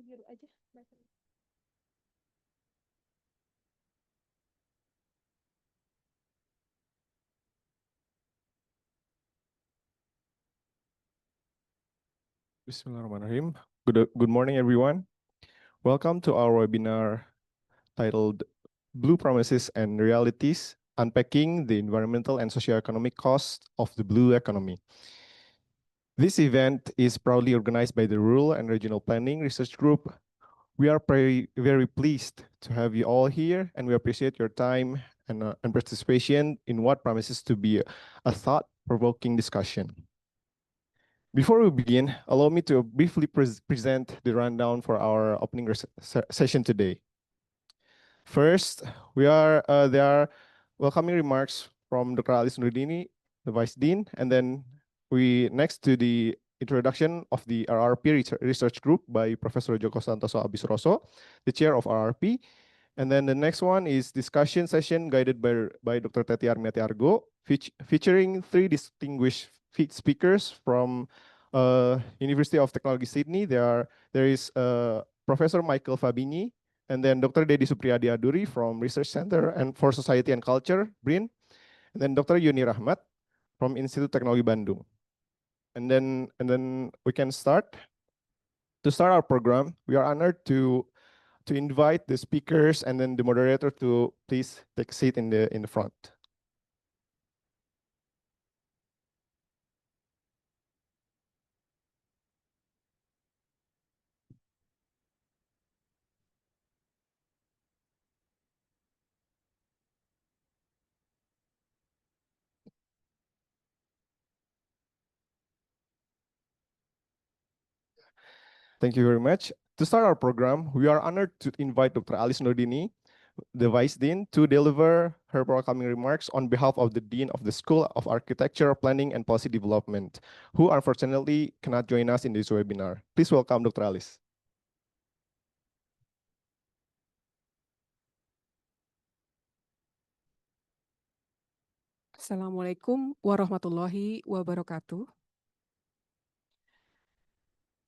biru aja. Bismillahirrahmanirrahim. Good morning, everyone. Welcome to our webinar titled Blue Promises and Realities, Unpacking the Environmental and Socio-economic Costs of the Blue Economy. This event is proudly organized by the Rural and Regional Planning Research Group. We are very pleased to have you all here, and we appreciate your time and participation in what promises to be a thought-provoking discussion. Before we begin, allow me to briefly present the rundown for our opening session today. First, there are welcoming remarks from Dr. Alice Nurdini, the Vice Dean, and then we next to the introduction of the RRP Research Group by Professor Joko Santoso Abisroso, the Chair of RRP. And then the next one is discussion session guided by Dr. Teti Armiati Argo, featuring three distinguished speakers from University of Technology Sydney. There is Professor Michael Fabini, and then Dr. Dedi Supriyadi Aduri from Research Center and for Society and Culture, BRIN, and then Dr. Yuni Rahmat from Institute Teknologi Bandung. And then we can start. To start our program, we are honored to invite the speakers and then the moderator to please take a seat in the front. Thank you very much. To start our program, we are honored to invite Dr. Alice Nordini, the Vice Dean, to deliver her welcoming remarks on behalf of the Dean of the School of Architecture, Planning, and Policy Development, who unfortunately cannot join us in this webinar. Please welcome Dr. Alice. Assalamualaikum warahmatullahi wabarakatuh.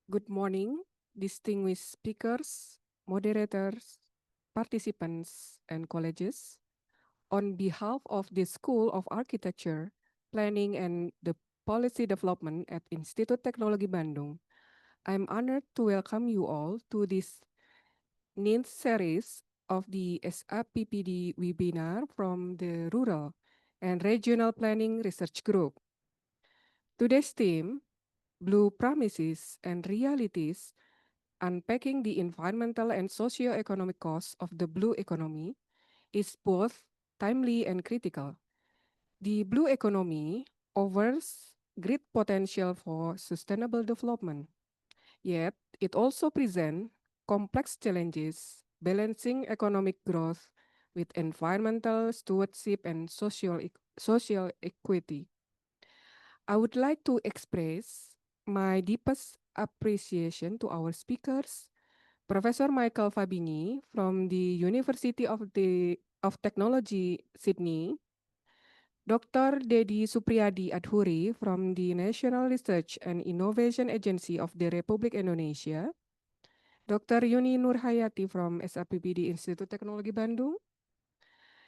Good morning, distinguished speakers, moderators, participants, and colleges. On behalf of the School of Architecture, Planning, and the Policy Development at Institute Teknologi Bandung, I'm honored to welcome you all to this ninth series of the SAPPD webinar from the Rural and Regional Planning Research Group. Today's theme, Blue Promises and Realities, Unpacking the Environmental and Socio-economic Costs of the Blue Economy, is both timely and critical. The blue economy offers great potential for sustainable development, yet it also presents complex challenges balancing economic growth with environmental stewardship and social equity. I would like to express my deepest appreciation to our speakers, Professor Michael Fabini from the University of Technology, Sydney, Dr. Dedi Supriyadi Adhuri from the National Research and Innovation Agency of the Republic Indonesia, Dr. Yuni Nurhayati from SAPPD Institute Teknologi Bandung.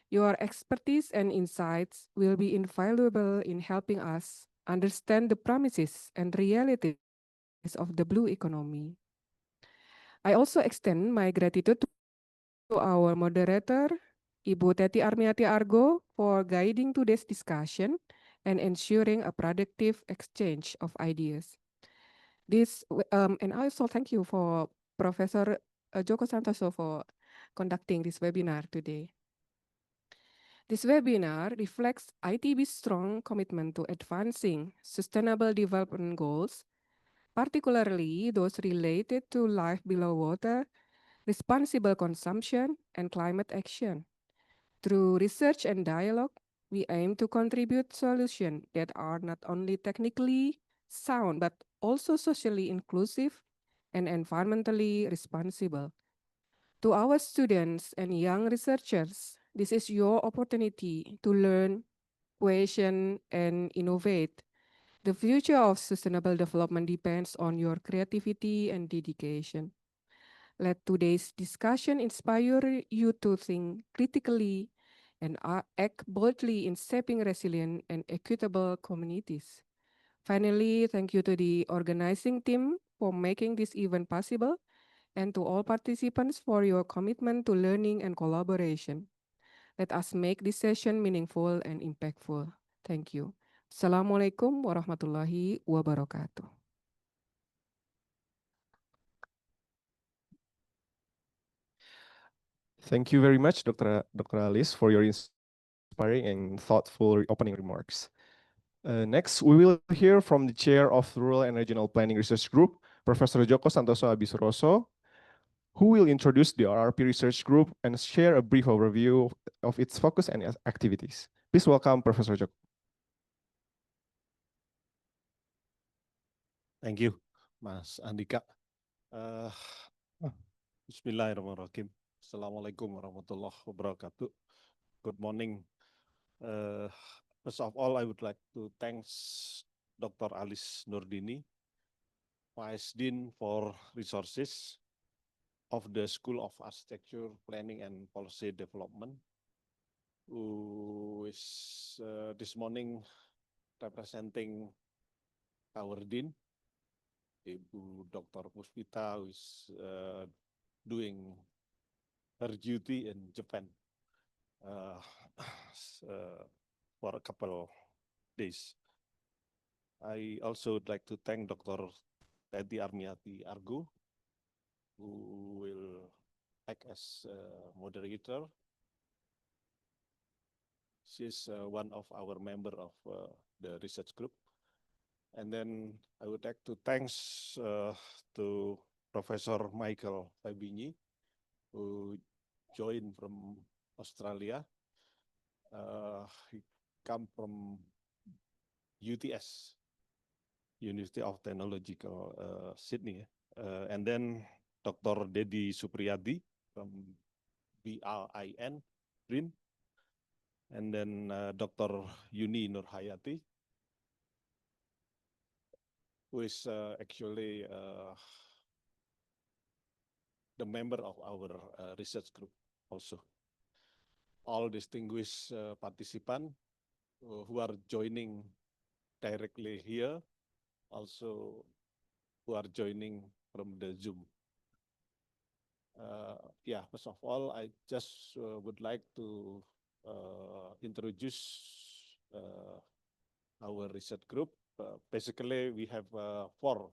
Your expertise and insights will be invaluable in helping us understand the promises and realities of the blue economy. I also extend my gratitude to our moderator, Ibu Teti Armiati Argo, for guiding today's discussion and ensuring a productive exchange of ideas. And I also thank you for Professor Joko Santoso for conducting this webinar today. This webinar reflects ITB's strong commitment to advancing sustainable development goals, particularly those related to life below water, responsible consumption, and climate action. Through research and dialogue, we aim to contribute solutions that are not only technically sound, but also socially inclusive and environmentally responsible. To our students and young researchers, this is your opportunity to learn, question, and innovate. The future of sustainable development depends on your creativity and dedication. Let today's discussion inspire you to think critically and act boldly in shaping resilient and equitable communities. Finally, thank you to the organizing team for making this event possible and to all participants for your commitment to learning and collaboration. Let us make this session meaningful and impactful. Thank you. Assalamualaikum warahmatullahi wabarakatuh. Thank you very much, Dr. Alice, for your inspiring and thoughtful opening remarks. Next, we will hear from the chair of the Rural and Regional Planning Research Group, Professor Joko Santoso Abisuroso, who will introduce the RRP Research Group and share a brief overview of its focus and activities. Please welcome Professor Joko. Thank you, Mas Andika. Bismillahirrahmanirrahim. Assalamualaikum warahmatullahi wabarakatuh. Good morning. First of all, I would like to thank Dr. Alice Nurdini, Vice Dean for Resources of the School of Architecture, Planning and Policy Development, who is this morning representing our Dean, Ibu Dr. Puspita, who is doing her duty in Japan for a couple days. I also would like to thank Dr. Teti Armiati Argo, who will act as moderator. She's one of our member of the research group. And then I would like to thanks to Professor Michael Fabini, who joined from Australia. He come from UTS, University of Technological Sydney. And then Dr. Dedi Supriyadi from BRIN. And then Dr. Yuni Nurhayati, who is actually the member of our research group also. All distinguished participants who are joining directly here, also who are joining from the Zoom. Yeah, first of all, I just would like to introduce our research group. Basically, we have 4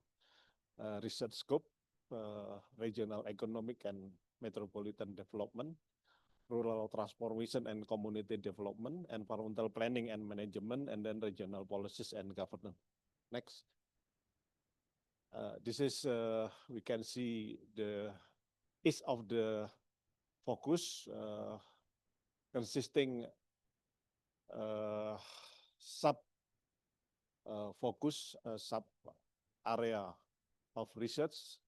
research scope: regional economic and metropolitan development, rural transformation and community development, environmental planning and management, and then regional policies and governance. Next. This is, we can see each of the focus consisting sub focus, sub area of research.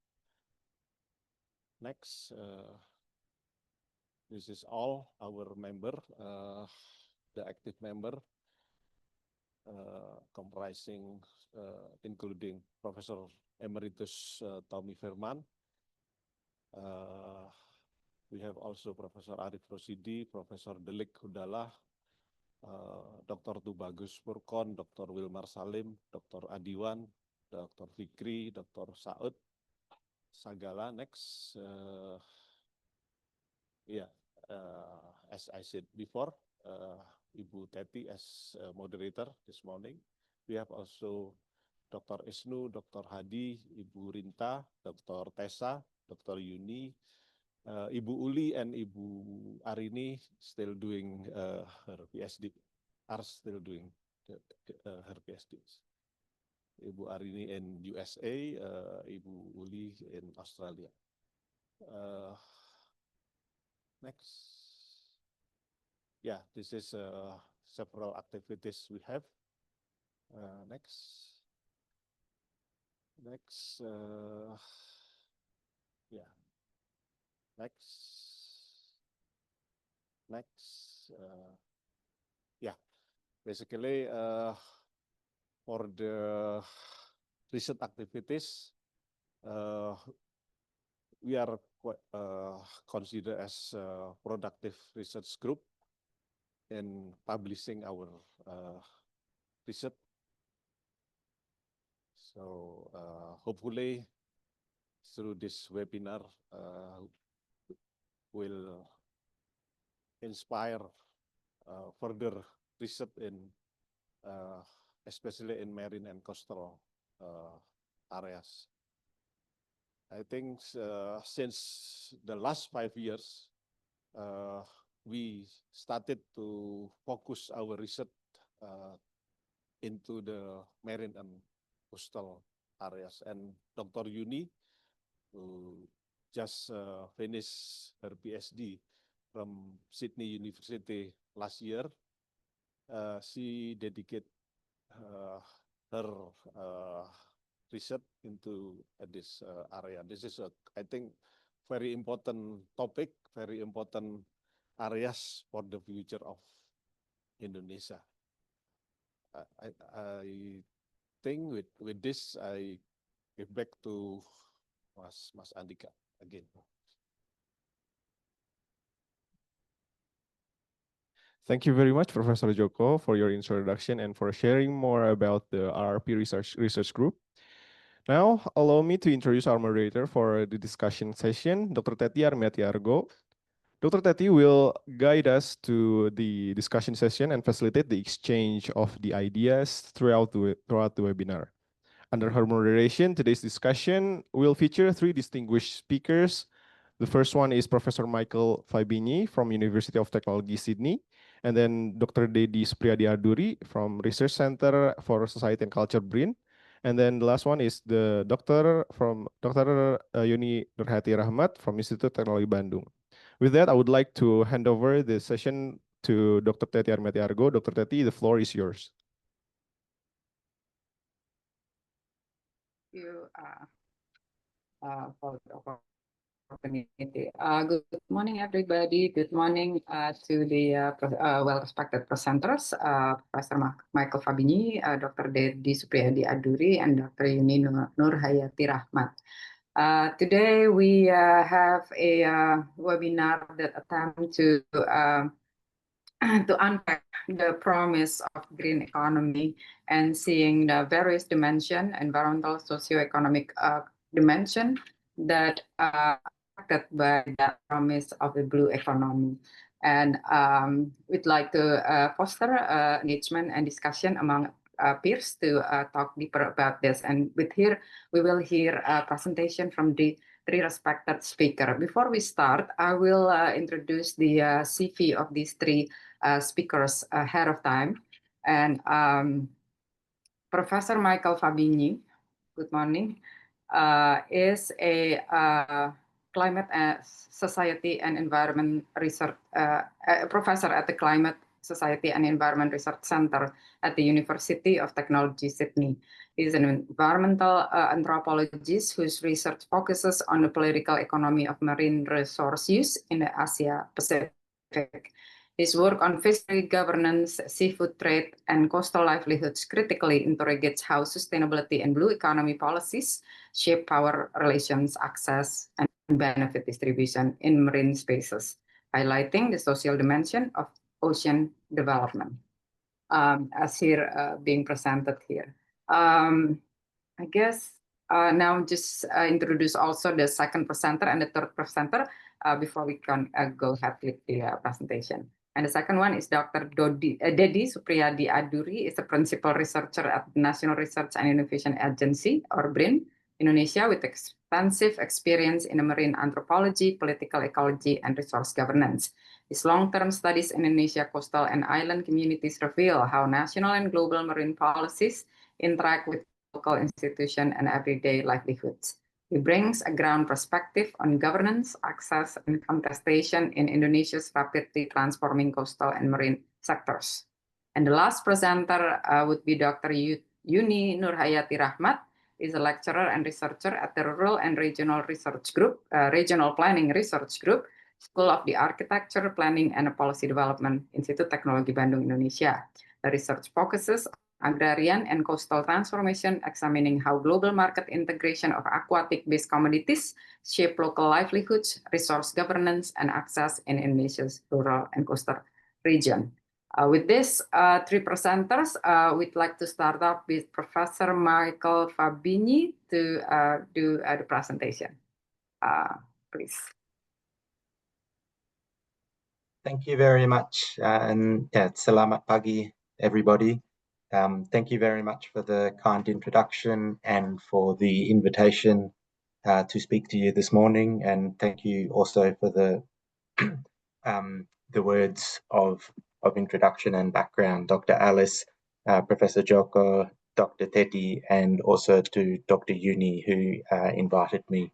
Next. This is all our member, the active member, comprising, including Professor Emeritus Tommy Firman. We have also Professor Arif Rosidi, Professor Delik Hudala, Dr. Tubagus Purkon, Dr. Wilmar Salim, Dr. Adiwan, Dr. Fikri, Dr. Saud Sagala. Next. Yeah, as I said before, Ibu Teti as moderator this morning. We have also Dr. Isnu, Dr. Hadi, Ibu Rinta, Dr. Tessa, Dr. Yuni, Ibu Uli, and Ibu Arini still doing her PhD, are still doing her PhDs. Ibu Arini in USA, Ibu Uli in Australia. Next. Yeah, this is several activities we have. Next. Next. Yeah. Next. Next. Yeah. Basically, for the recent activities, we are considered as a productive research group in publishing our research. So hopefully through this webinar will inspire further research in especially in marine and coastal areas. I think since the last 5 years, we started to focus our research into the marine and coastal areas. And Dr. Yuni, who just finished her PhD from Sydney University last year, she dedicated her research into this area. This is, I think, very important topic, very important areas for the future of Indonesia. I think with this, I give back to Mas Andika again. Thank you very much, Professor Joko, for your introduction and for sharing more about the RRP research group. Now, allow me to introduce our moderator for the discussion session, Dr. Teti Armiatiargo. Dr. Teti will guide us to the discussion session and facilitate the exchange of the ideas throughout the webinar. Under her moderation, today's discussion will feature 3 distinguished speakers. The first one is Professor Michael Fabini from University of Technology, Sydney, and then Dr. Dedi Supriyadi Aduri from Research Center for Society and Culture, BRIN. And then the last one is the Dr. Yuni Nurhayati Rahmat from Institute Teknologi Bandung. With that, I would like to hand over the session to Dr. Teti Armiatiargo. Dr. Teti, the floor is yours. Thank you for the opportunity. Good morning, everybody. Good morning to the well-respected presenters, Professor Michael Fabini, Dr. Dedi Supriyadi Aduri, and Dr. Yuni Nurhayati Rahmat. Today we have a webinar that attempt to unpack the promise of green economy and seeing the various dimension, environmental, socio-economic dimension that are affected by that promise of the blue economy. And we'd like to foster engagement and discussion among peers to talk deeper about this. And we will hear a presentation from the 3 respected speakers. Before we start, I will introduce the CV of these 3 speakers ahead of time. And Professor Michael Fabini, good morning, is a climate society and environment research professor at the Climate Society and Environment Research Center at the University of Technology, Sydney. He is an environmental anthropologist whose research focuses on the political economy of marine resource use in the Asia Pacific. His work on fishery governance, seafood trade, and coastal livelihoods critically interrogates how sustainability and blue economy policies shape power relations, access, and benefit distribution in marine spaces, highlighting the social dimension of ocean development, as here being presented here. I guess now just introduce also the second presenter and the third presenter before we can go ahead with the presentation. And the second one is Dr. Dedi Supriyadi Aduri, is a principal researcher at the National Research and Innovation Agency, or BRIN, Indonesia, with extensive experience in marine anthropology, political ecology, and resource governance. His long-term studies in Indonesia coastal and island communities reveal how national and global marine policies interact with local institutions and everyday livelihoods. He brings a ground perspective on governance, access, and contestation in Indonesia's rapidly transforming coastal and marine sectors. And the last presenter would be Dr. Yuni Nurhayati Rahmat, is a lecturer and researcher at the Rural and Regional Research Group, Regional Planning Research Group, School of the Architecture, Planning, and Policy Development, Institute Teknologi Bandung, Indonesia. The research focuses agrarian and coastal transformation, examining how global market integration of aquatic-based commodities shape local livelihoods, resource governance, and access in Indonesia's rural and coastal region. With this three presenters, we'd like to start up with Professor Michael Fabini to do the presentation. Please. Thank you very much, and yeah, selamat pagi, everybody. Thank you very much for the kind introduction and for the invitation to speak to you this morning, and thank you also for the words of introduction and background, Dr. Alice, Professor Joko, Dr. Teti, and also to Dr. Yuni, who invited me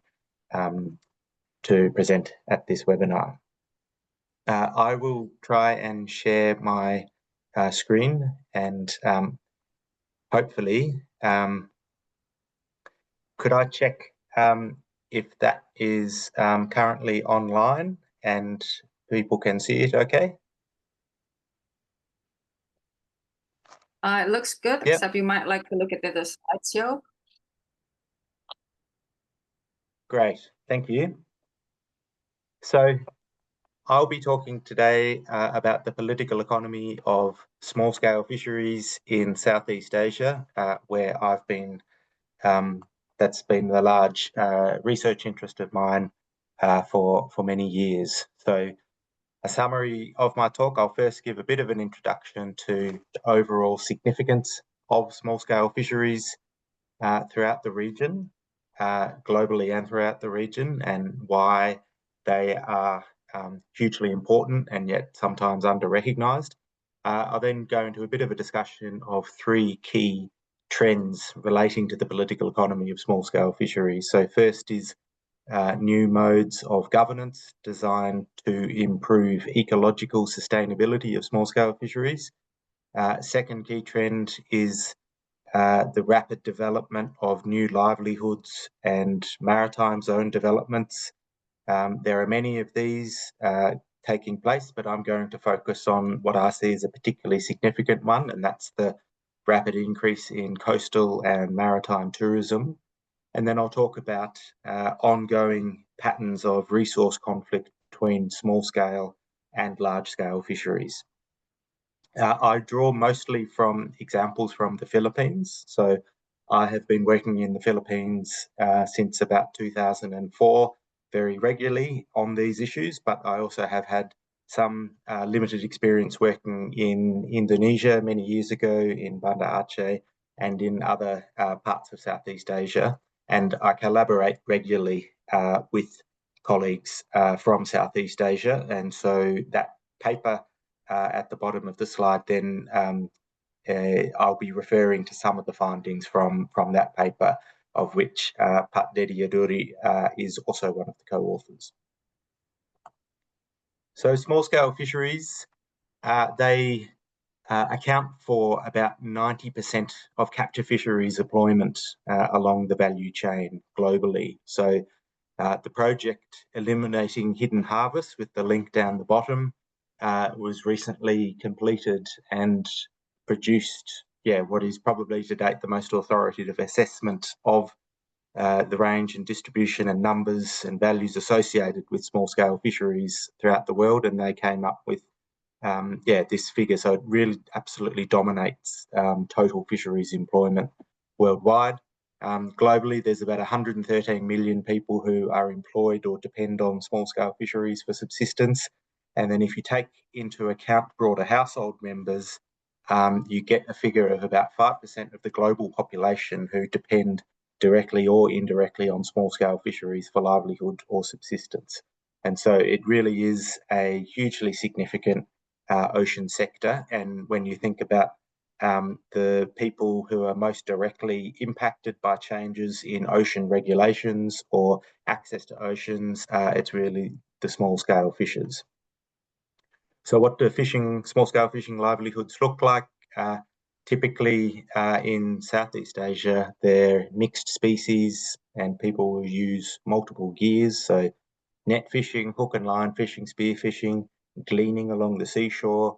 to present at this webinar. I will try and share my screen, and hopefully, could I check if that is currently online and people can see it okay? It looks good, Yep. except you might like to look at the slideshow. Great, thank you. So I'll be talking today about the political economy of small-scale fisheries in Southeast Asia, where I've been, that's been the large research interest of mine for many years. So a summary of my talk, I'll first give a bit of an introduction to the overall significance of small-scale fisheries throughout the region, globally and throughout the region, and why they are hugely important and yet sometimes under-recognised. I'll then go into a bit of a discussion of three key trends relating to the political economy of small-scale fisheries. So first is new modes of governance designed to improve ecological sustainability of small-scale fisheries. Second key trend is the rapid development of new livelihoods and maritime zone developments. There are many of these taking place, but I'm going to focus on what I see as a particularly significant one, and that's the rapid increase in coastal and maritime tourism. And then I'll talk about ongoing patterns of resource conflict between small-scale and large-scale fisheries. I draw mostly from examples from the Philippines. So I have been working in the Philippines since about 2004 very regularly on these issues, but I also have had some limited experience working in Indonesia many years ago, in Banda Aceh, and in other parts of Southeast Asia. And I collaborate regularly with colleagues from Southeast Asia. And so that paper at the bottom of the slide, then I'll be referring to some of the findings from that paper, of which Pak Dedi Yaduri is also one of the co-authors. So small-scale fisheries, they account for about 90% of capture fisheries deployment along the value chain globally. So the project Eliminating Hidden Harvest, with the link down the bottom, was recently completed and produced, what is probably to date the most authoritative assessment of the range and distribution and numbers and values associated with small-scale fisheries throughout the world, and they came up with this figure. So it really absolutely dominates total fisheries employment worldwide. Globally, there's about 113 million people who are employed or depend on small-scale fisheries for subsistence. And then if you take into account broader household members, you get a figure of about 5% of the global population who depend directly or indirectly on small-scale fisheries for livelihood or subsistence. And so it really is a hugely significant ocean sector. And when you think about the people who are most directly impacted by changes in ocean regulations or access to oceans, it's really the small-scale fishers. So what do small-scale fishing livelihoods look like? Typically in Southeast Asia, they're mixed species and people will use multiple gears. So net fishing, hook and line fishing, spear fishing, gleaning along the seashore,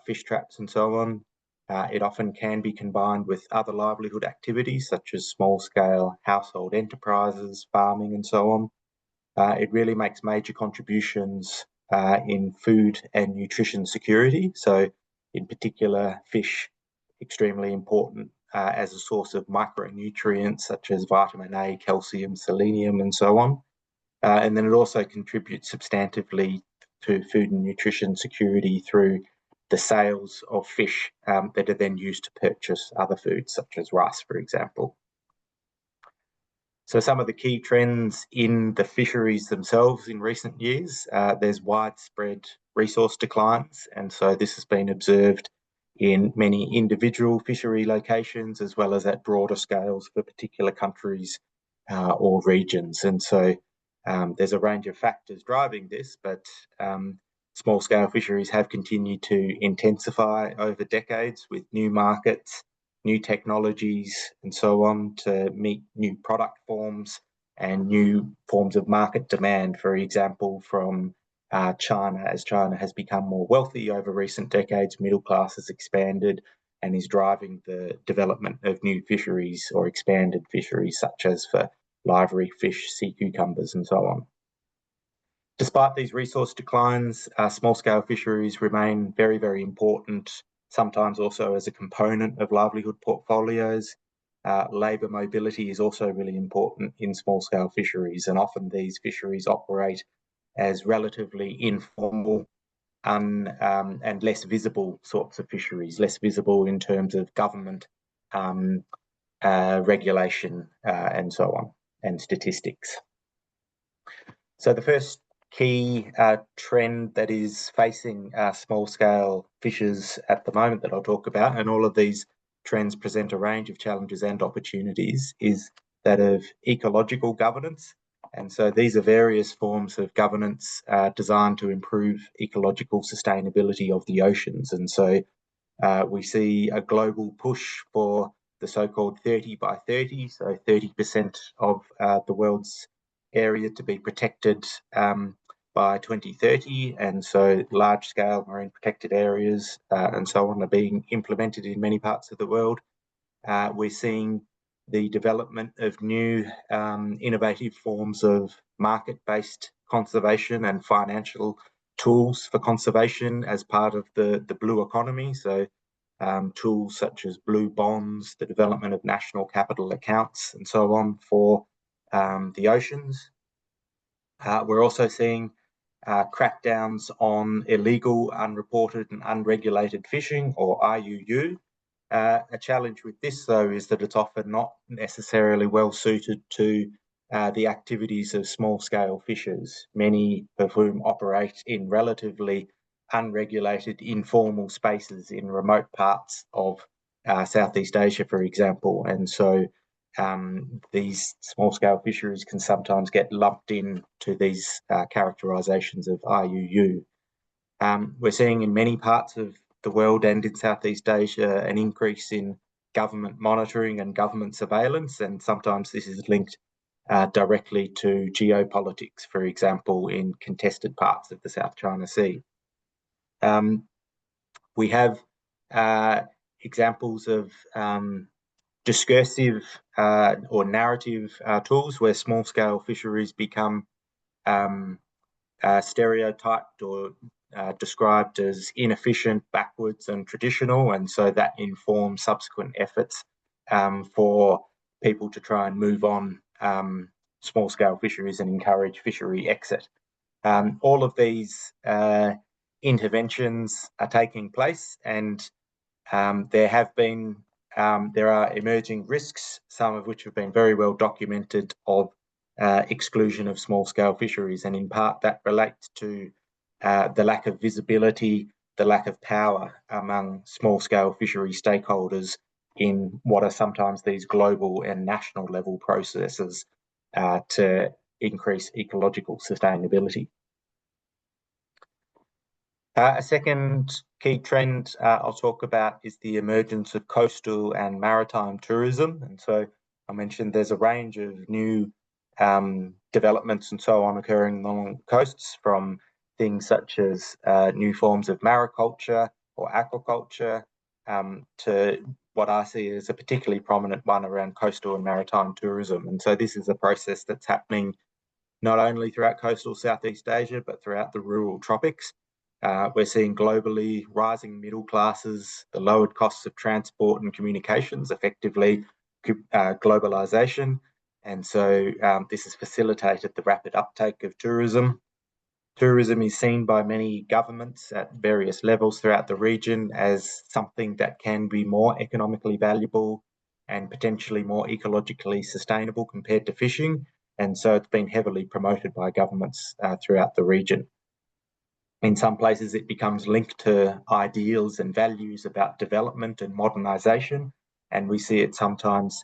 fish traps and so on. It often can be combined with other livelihood activities such as small-scale household enterprises, farming and so on. It really makes major contributions in food and nutrition security. So in particular, fish, extremely important as a source of micronutrients such as vitamin A, calcium, selenium and so on. And then it also contributes substantively to food and nutrition security through the sales of fish that are then used to purchase other foods such as rice, for example. So some of the key trends in the fisheries themselves in recent years, there's widespread resource declines. And so this has been observed in many individual fishery locations, as well as at broader scales for particular countries or regions. And so there's a range of factors driving this, but small-scale fisheries have continued to intensify over decades with new markets, new technologies and so on to meet new product forms and new forms of market demand, for example, from China. As China has become more wealthy over recent decades, middle class has expanded and is driving the development of new fisheries or expanded fisheries, such as for livery fish, sea cucumbers and so on. Despite these resource declines, small-scale fisheries remain very, very important, sometimes also as a component of livelihood portfolios. Labour mobility is also really important in small-scale fisheries, and often these fisheries operate as relatively informal and less visible sorts of fisheries, less visible in terms of government regulation and so on, and statistics. So the first key trend that is facing small-scale fishers at the moment that I'll talk about, and all of these trends present a range of challenges and opportunities, is that of ecological governance. And so these are various forms of governance designed to improve ecological sustainability of the oceans. And so we see a global push for the so-called 30 by 30, so 30% of the world's area to be protected by 2030, and so large-scale marine protected areas and so on are being implemented in many parts of the world. We're seeing the development of new innovative forms of market-based conservation and financial tools for conservation as part of the blue economy. So tools such as blue bonds, the development of national capital accounts and so on for the oceans. We're also seeing crackdowns on illegal, unreported and unregulated fishing, or IUU. A challenge with this, though, is that it's often not necessarily well suited to the activities of small-scale fishers, many of whom operate in relatively unregulated, informal spaces in remote parts of Southeast Asia, for example. And so these small-scale fisheries can sometimes get lumped into these characterizations of IUU. We're seeing in many parts of the world and in Southeast Asia an increase in government monitoring and government surveillance, and sometimes this is linked directly to geopolitics, for example, in contested parts of the South China Sea. We have examples of discursive or narrative tools where small-scale fisheries become stereotyped or described as inefficient, backwards and traditional, and so that informs subsequent efforts for people to try and move on small-scale fisheries and encourage fishery exit. All of these interventions are taking place, and there are emerging risks, some of which have been very well documented, of exclusion of small-scale fisheries, and in part that relates to the lack of visibility, the lack of power among small-scale fishery stakeholders in what are sometimes these global and national level processes to increase ecological sustainability. A second key trend I'll talk about is the emergence of coastal and maritime tourism. And so I mentioned there's a range of new developments and so on occurring along coasts, from things such as new forms of mariculture or aquaculture, to what I see as a particularly prominent one around coastal and maritime tourism. And so this is a process that's happening not only throughout coastal Southeast Asia, but throughout the rural tropics. We're seeing globally rising middle classes, the lowered costs of transport and communications, effectively globalization. And so this has facilitated the rapid uptake of tourism. Tourism is seen by many governments at various levels throughout the region as something that can be more economically valuable and potentially more ecologically sustainable compared to fishing. And so it's been heavily promoted by governments throughout the region. In some places, it becomes linked to ideals and values about development and modernisation, and we see it sometimes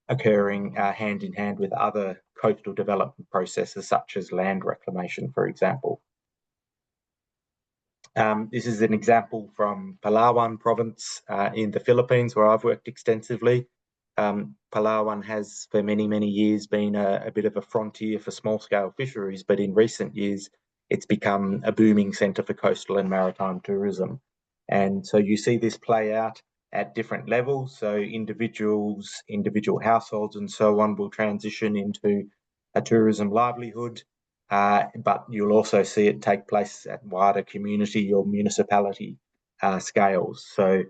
occurring hand in hand with other coastal development processes, such as land reclamation, for example. This is an example from Palawan province in the Philippines, where I've worked extensively. Palawan has for many, many years been a bit of a frontier for small-scale fisheries, but in recent years, it's become a booming centre for coastal and maritime tourism. And so you see this play out at different levels. So individuals, individual households and so on will transition into a tourism livelihood, but you'll also see it take place at wider community or municipality scales. So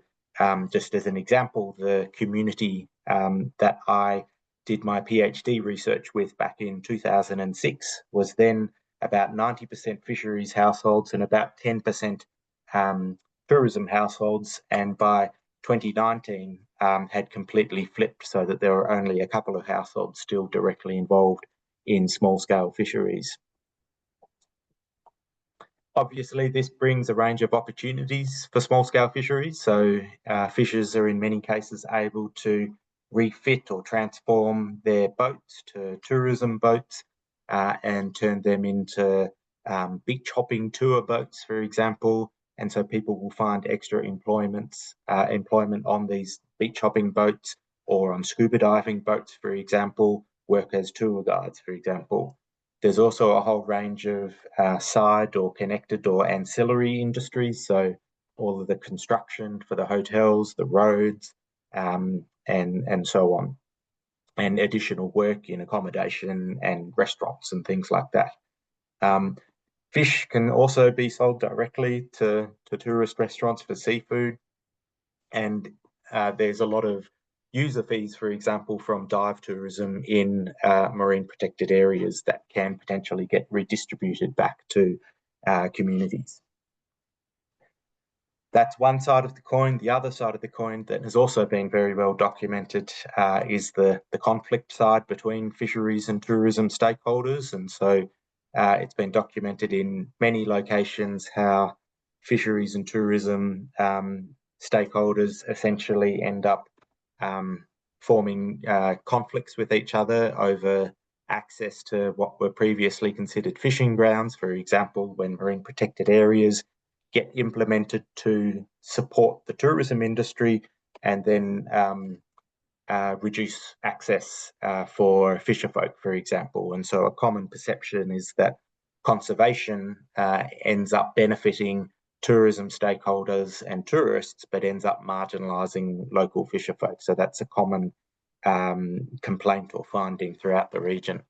just as an example, the community that I did my PhD research with back in 2006 was then about 90% fisheries households and about 10% tourism households, and by 2019 had completely flipped, so that there were only a couple of households still directly involved in small-scale fisheries. Obviously, this brings a range of opportunities for small-scale fisheries. So fishers are in many cases able to refit or transform their boats to tourism boats and turn them into beach hopping tour boats, for example. And so people will find extra employment on these beach hopping boats or on scuba diving boats, for example, work as tour guides, for example. There's also a whole range of side or connected or ancillary industries. So all of the construction for the hotels, the roads, and so on, and additional work in accommodation and restaurants and things like that. Fish can also be sold directly to tourist restaurants for seafood. And there's a lot of user fees, for example, from dive tourism in marine protected areas that can potentially get redistributed back to communities. That's one side of the coin. The other side of the coin that has also been very well documented is the conflict side between fisheries and tourism stakeholders. And so it's been documented in many locations how fisheries and tourism stakeholders essentially end up forming conflicts with each other over access to what were previously considered fishing grounds. For example, when marine protected areas get implemented to support the tourism industry and then reduce access for fisherfolk, for example. And so a common perception is that conservation ends up benefiting tourism stakeholders and tourists, but ends up marginalising local fisherfolk. So that's a common complaint or finding throughout the region.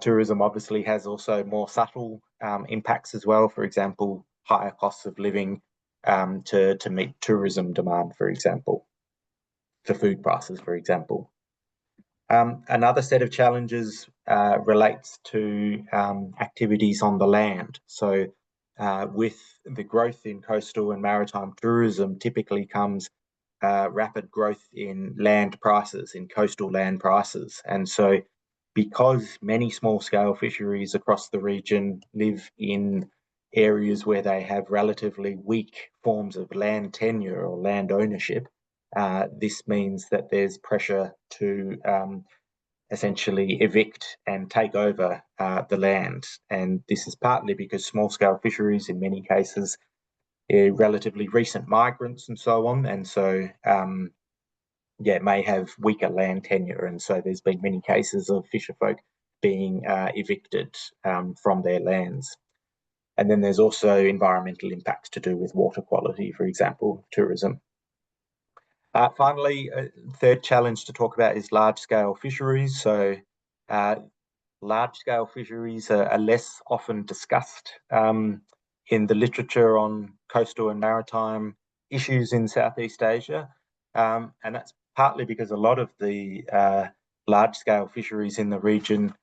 Tourism obviously has also more subtle impacts as well. For example, higher costs of living to meet tourism demand, for example, for food prices, for example. Another set of challenges relates to activities on the land. So with the growth in coastal and maritime tourism typically comes rapid growth in land prices, in coastal land prices. And so because many small-scale fisheries across the region live in areas where they have relatively weak forms of land tenure or land ownership, this means that there's pressure to essentially evict and take over the land. And this is partly because small-scale fisheries, in many cases, are relatively recent migrants and so on. And so, may have weaker land tenure. And so there's been many cases of fisherfolk being evicted from their lands. And then there's also environmental impacts to do with water quality, for example, tourism. Finally, third challenge to talk about is large-scale fisheries. So large-scale fisheries are less often discussed in the literature on coastal and maritime issues in Southeast Asia. And that's partly because a lot of the large-scale fisheries in the region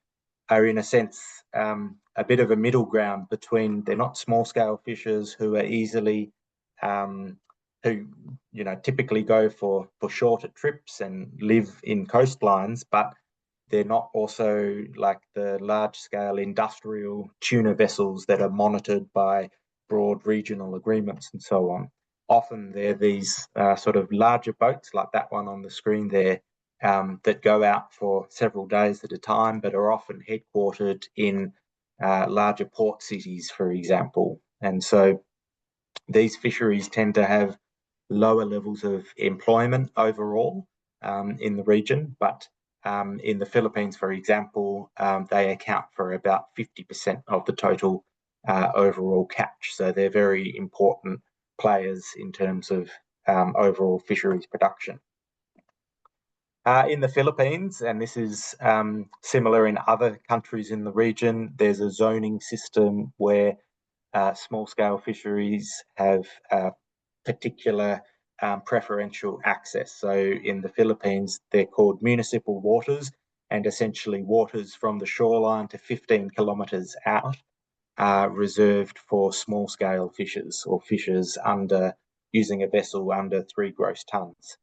are, in a sense, a bit of a middle ground between, they're not small-scale fishers who are easily, who typically go for shorter trips and live in coastlines, but they're not also like the large-scale industrial tuna vessels that are monitored by broad regional agreements and so on. Often they're these sort of larger boats, like that one on the screen there, that go out for several days at a time, but are often headquartered in larger port cities, for example. And so these fisheries tend to have lower levels of employment overall in the region, but in the Philippines, for example, they account for about 50% of the total overall catch. So they're very important players in terms of overall fisheries production. In the Philippines, and this is similar in other countries in the region, there's a zoning system where small-scale fisheries have particular preferential access. So in the Philippines, they're called municipal waters, and essentially waters from the shoreline to 15 kilometres out are reserved for small-scale fishers, or fishers using a vessel under 3 gross tonnes.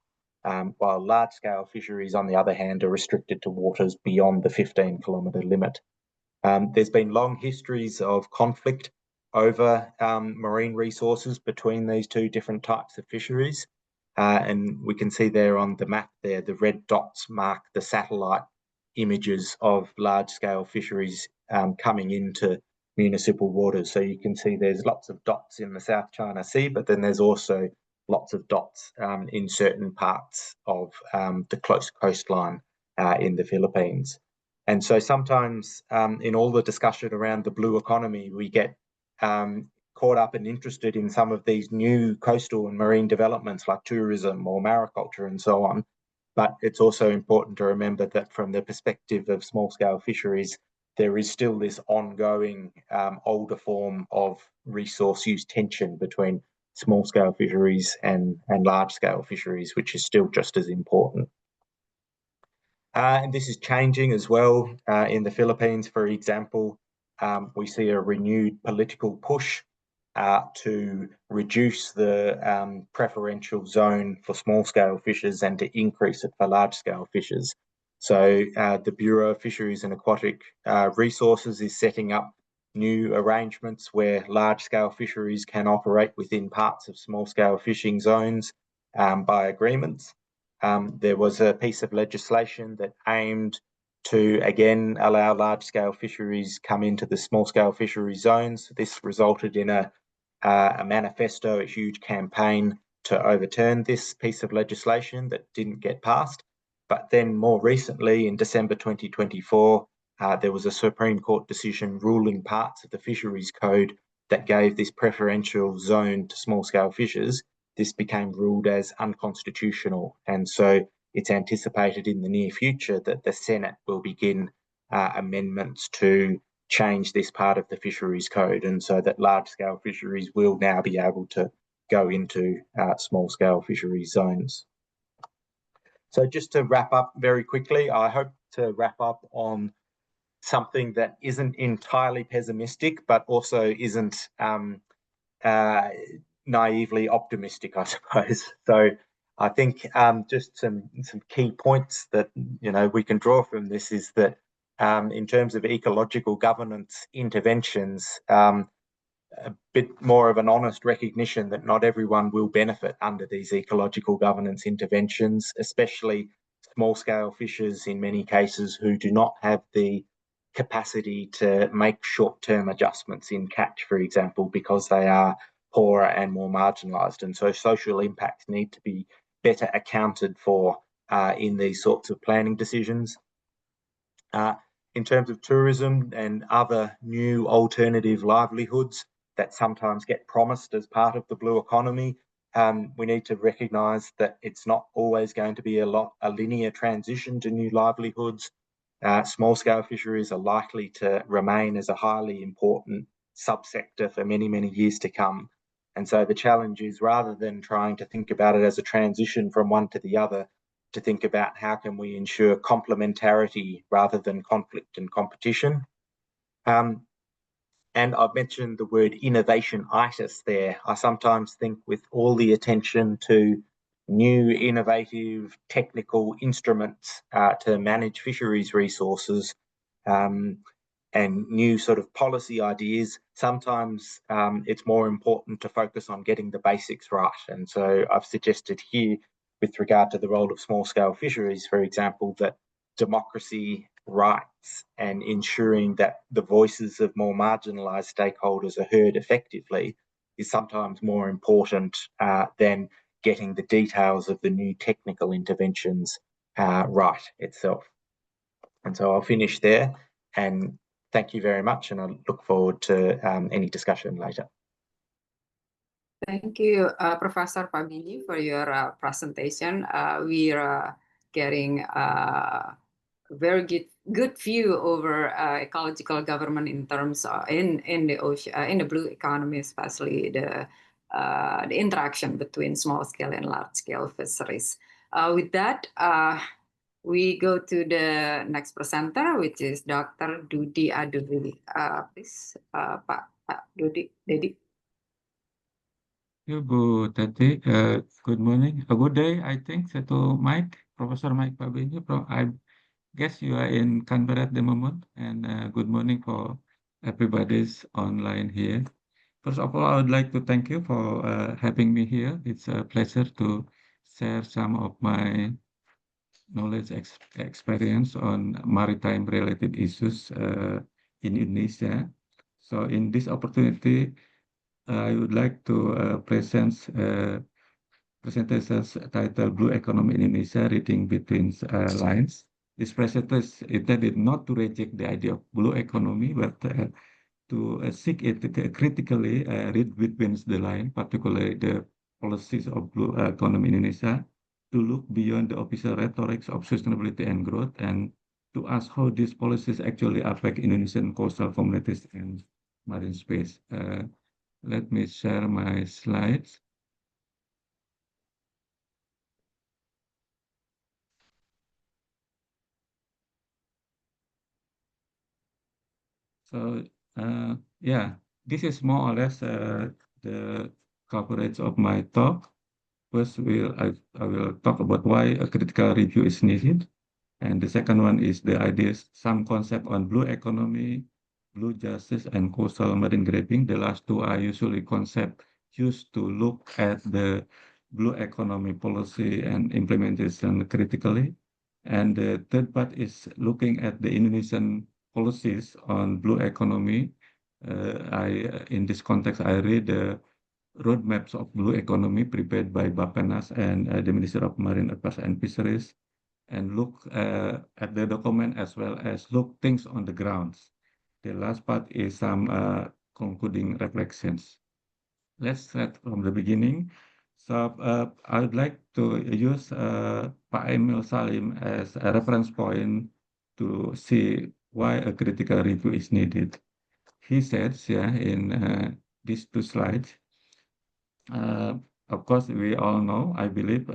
While large-scale fisheries, on the other hand, are restricted to waters beyond the 15-kilometre limit. There's been long histories of conflict over marine resources between these two different types of fisheries. And we can see there on the map there, the red dots mark the satellite images of large-scale fisheries coming into municipal waters. So you can see there's lots of dots in the South China Sea, but then there's also lots of dots in certain parts of the close coastline in the Philippines. And so sometimes in all the discussion around the blue economy, we get caught up and interested in some of these new coastal and marine developments like tourism or mariculture and so on. But it's also important to remember that from the perspective of small-scale fisheries, there is still this ongoing older form of resource use tension between small-scale fisheries and large-scale fisheries, which is still just as important. And this is changing as well. In the Philippines, for example, we see a renewed political push to reduce the preferential zone for small-scale fishers and to increase it for large-scale fishers. So the Bureau of Fisheries and Aquatic Resources is setting up new arrangements where large-scale fisheries can operate within parts of small-scale fishing zones by agreements. There was a piece of legislation that aimed to, again, allow large-scale fisheries come into the small-scale fishery zones. This resulted in a manifesto, a huge campaign to overturn this piece of legislation that didn't get passed. But then more recently, in December 2024, there was a Supreme Court decision ruling parts of the Fisheries Code that gave this preferential zone to small-scale fishers. This became ruled as unconstitutional. And so it's anticipated in the near future that the Senate will begin amendments to change this part of the Fisheries Code, and so that large-scale fisheries will now be able to go into small-scale fisheries zones. So just to wrap up very quickly, I hope to wrap up on something that isn't entirely pessimistic, but also isn't naively optimistic, I suppose. So I think just some key points that we can draw from this is that in terms of ecological governance interventions, a bit more of an honest recognition that not everyone will benefit under these ecological governance interventions, especially small-scale fishers in many cases who do not have the capacity to make short-term adjustments in catch, for example, because they are poorer and more marginalised. And so social impacts need to be better accounted for in these sorts of planning decisions. In terms of tourism and other new alternative livelihoods that sometimes get promised as part of the blue economy, we need to recognise that it's not always going to be a linear transition to new livelihoods. Small-scale fisheries are likely to remain as a highly important subsector for many, many years to come. And so the challenge is, rather than trying to think about it as a transition from one to the other, to think about how can we ensure complementarity rather than conflict and competition. And I've mentioned the word innovation-itis there. I sometimes think, with all the attention to new innovative technical instruments to manage fisheries resources, and new sort of policy ideas, sometimes it's more important to focus on getting the basics right. And so I've suggested here, with regard to the role of small-scale fisheries, for example, that democracy, rights, and ensuring that the voices of more marginalised stakeholders are heard effectively is sometimes more important than getting the details of the new technical interventions right itself. And so I'll finish there, and thank you very much, and I look forward to any discussion later. Thank you, Professor Pabili, for your presentation. We're getting a very good view over ecological government in terms of in the ocean, in the blue economy, especially the interaction between small scale and large scale fisheries. With that, we go to the next presenter, which is Dr. Dudi Aduli. Please, Pak Dudi, Dedi. You, Bu Tati. Good morning. A good day, I think, to Mike, Professor Mike Pabini. I guess you are in Canberra at the moment, and good morning for everybody's online here. First of all, I would like to thank you for having me here. It's a pleasure to share some of my knowledge experience on maritime related issues in Indonesia. So in this opportunity, I would like to present presentations titled Blue Economy in Indonesia, Reading Between Lines. This presentation is intended not to reject the idea of blue economy, but to seek it critically, read between the lines, particularly the policies of blue economy in Indonesia, to look beyond the official rhetorics of sustainability and growth, and to ask how these policies actually affect Indonesian coastal communities and marine space. Let me share my slides. So, yeah, this is more or less the coverage of my talk. First, I will talk about why a critical review is needed. And the second one is the ideas, some concept on blue economy, blue justice, and coastal marine grazing. The last two are usually concepts used to look at the blue economy policy and implementation critically. And the third part is looking at the Indonesian policies on blue economy. In this context, I read the roadmaps of blue economy prepared by Bappenas and the Ministry of Marine Affairs and Fisheries, and look at the document as well as look things on the grounds. The last part is some concluding reflections. Let's start from the beginning. So I would like to use Pak Emil Salim as a reference point to see why a critical review is needed. He says, yeah, in these two slides, of course, we all know, I believe,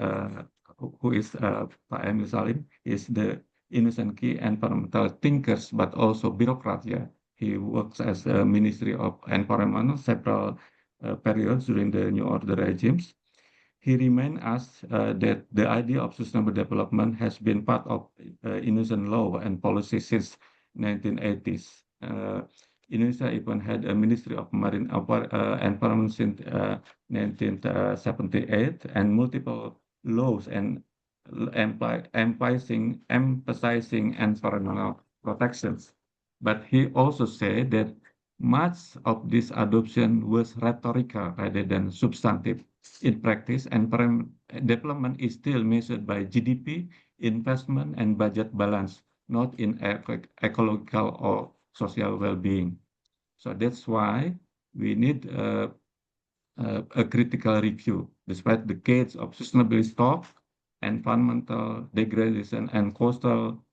who is Pak Emil Salim, is the Indonesian key environmental thinkers, but also bureaucrat. Yeah. He works as a Ministry of Environment several periods during the New Order regimes. He reminds us that the idea of sustainable development has been part of Indonesian law and policy since 1980s. Indonesia even had a Ministry of Marine Environment since 1978, and multiple laws and emphasizing environmental protections. But he also said that much of this adoption was rhetorical rather than substantive. In practice, environment development is still measured by GDP, investment, and budget balance, not in ecological or social well-being. So that's why we need a critical review. Despite decades of sustainability talk, environmental degradation and coastal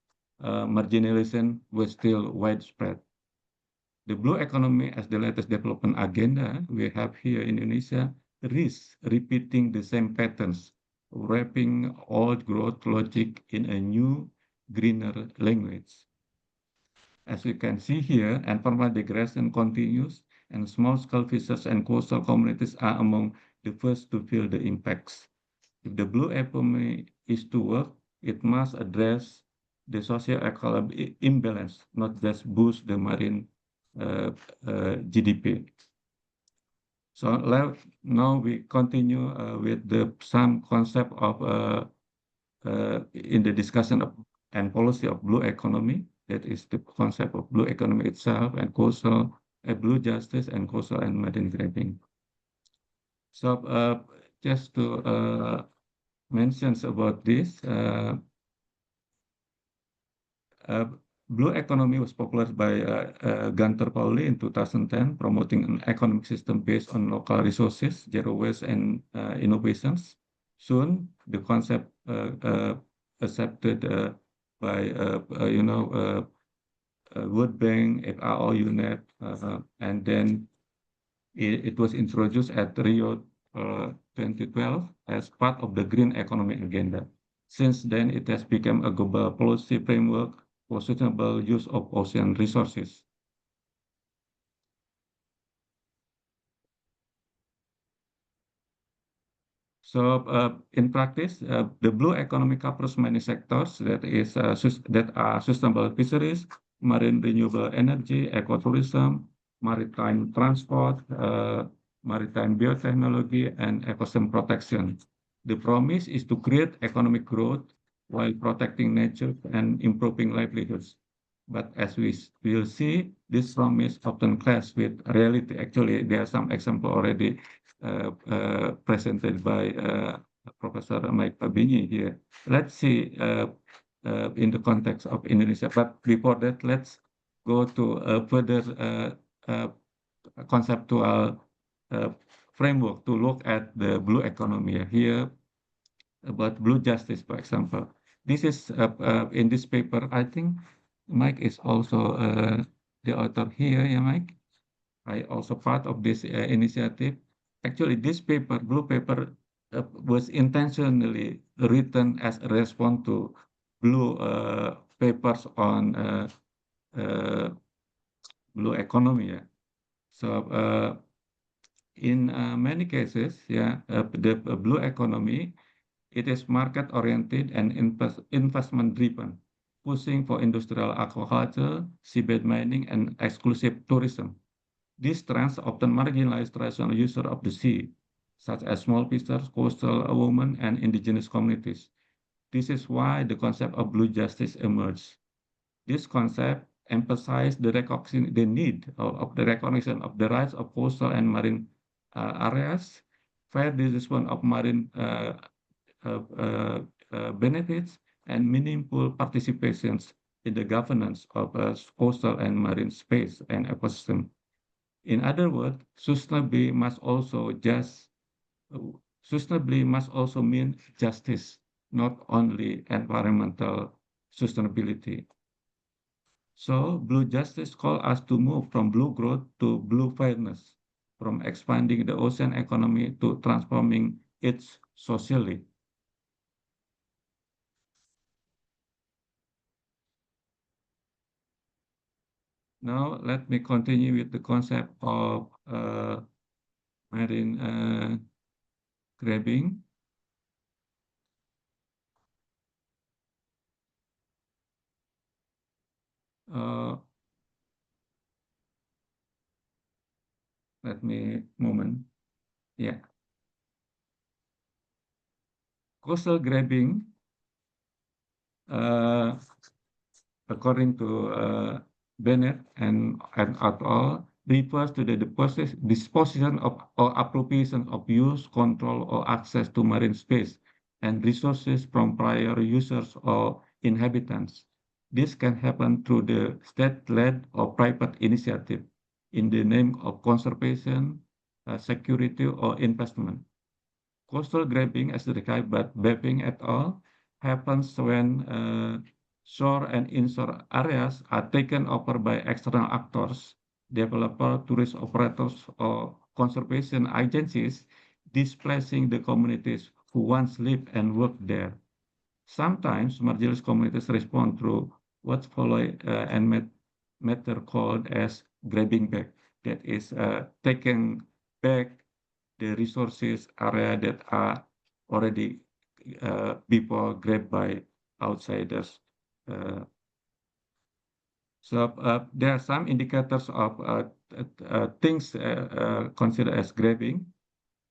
marginalization were still widespread. The blue economy, as the latest development agenda we have here in Indonesia, risks repeating the same patterns, wrapping old growth logic in a new, greener language. As you can see here, environmental degradation continues, and small-scale fisheries and coastal communities are among the first to feel the impacts. If the blue economy is to work, it must address the socio-economic imbalance, not just boost the marine GDP. So now we continue with some concept of in the discussion of and policy of blue economy. That is the concept of blue economy itself and coastal blue justice and coastal and marine grabbing. So just to mention about this, blue economy was popularized by Gunther Pauli in 2010, promoting an economic system based on local resources, zero waste, and innovations. Soon, the concept accepted by World Bank, FAO, UNEP, and then it was introduced at Rio 2012 as part of the Green Economy Agenda. Since then, it has become a global policy framework for sustainable use of ocean resources. So in practice, the blue economy covers many sectors that are sustainable fisheries, marine renewable energy, ecotourism, maritime transport, maritime biotechnology, and ecosystem protection. The promise is to create economic growth while protecting nature and improving livelihoods. But as we will see, this promise often clashes with reality. Actually, there are some examples already presented by Professor Mike Pabini here. Let's see in the context of Indonesia. But before that, let's go to a further conceptual framework to look at the blue economy here about blue justice, for example. This is in this paper, I think Mike is also the author here, yeah, Mike? I also part of this initiative. Actually, this paper, blue paper, was intentionally written as a response to blue papers on blue economy. Yeah. So in many cases, yeah, the blue economy, it is market-oriented and investment-driven, pushing for industrial aquaculture, seabed mining, and exclusive tourism. These trends often marginalize traditional users of the sea, such as small fishers, coastal women, and indigenous communities. This is why the concept of blue justice emerged. This concept emphasized the need of the recognition of the rights of coastal and marine areas, fair distribution of marine benefits, and meaningful participations in the governance of coastal and marine space and ecosystem. In other words, sustainability must also mean justice, not only environmental sustainability. So blue justice calls us to move from blue growth to blue fairness, from expanding the ocean economy to transforming it socially. Now, let me continue with the concept of marine grabbing. Let me moment. Yeah. Coastal grabbing, according to Bennett and al. refers to the disposition of or appropriation of use, control, or access to marine space and resources from prior users or inhabitants. This can happen through the state-led or private initiative in the name of conservation, security, or investment. Coastal grabbing, as described by Bepping et al., happens when shore and inshore areas are taken over by external actors, developers, tourist operators, or conservation agencies, displacing the communities who once lived and worked there. Sometimes marginalized communities respond through what's followed and method called as grabbing back, that is taking back the resources area that are already before grabbed by outsiders. So there are some indicators of things considered as grabbing.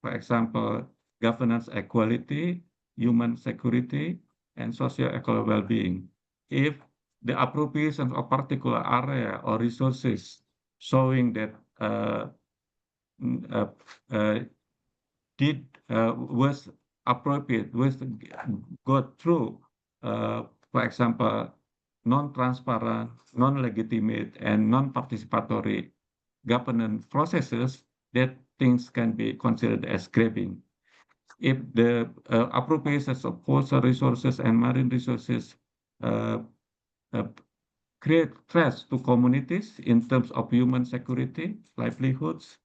For example, governance equality, human security, and socio-economic well-being. If the appropriation of particular area or resources showing that was appropriate, was got through, for example, non-transparent, non-legitimate, and non-participatory governance processes, that things can be considered as grabbing. If the appropriations of coastal resources and marine resources create threats to communities in terms of human security, livelihoods,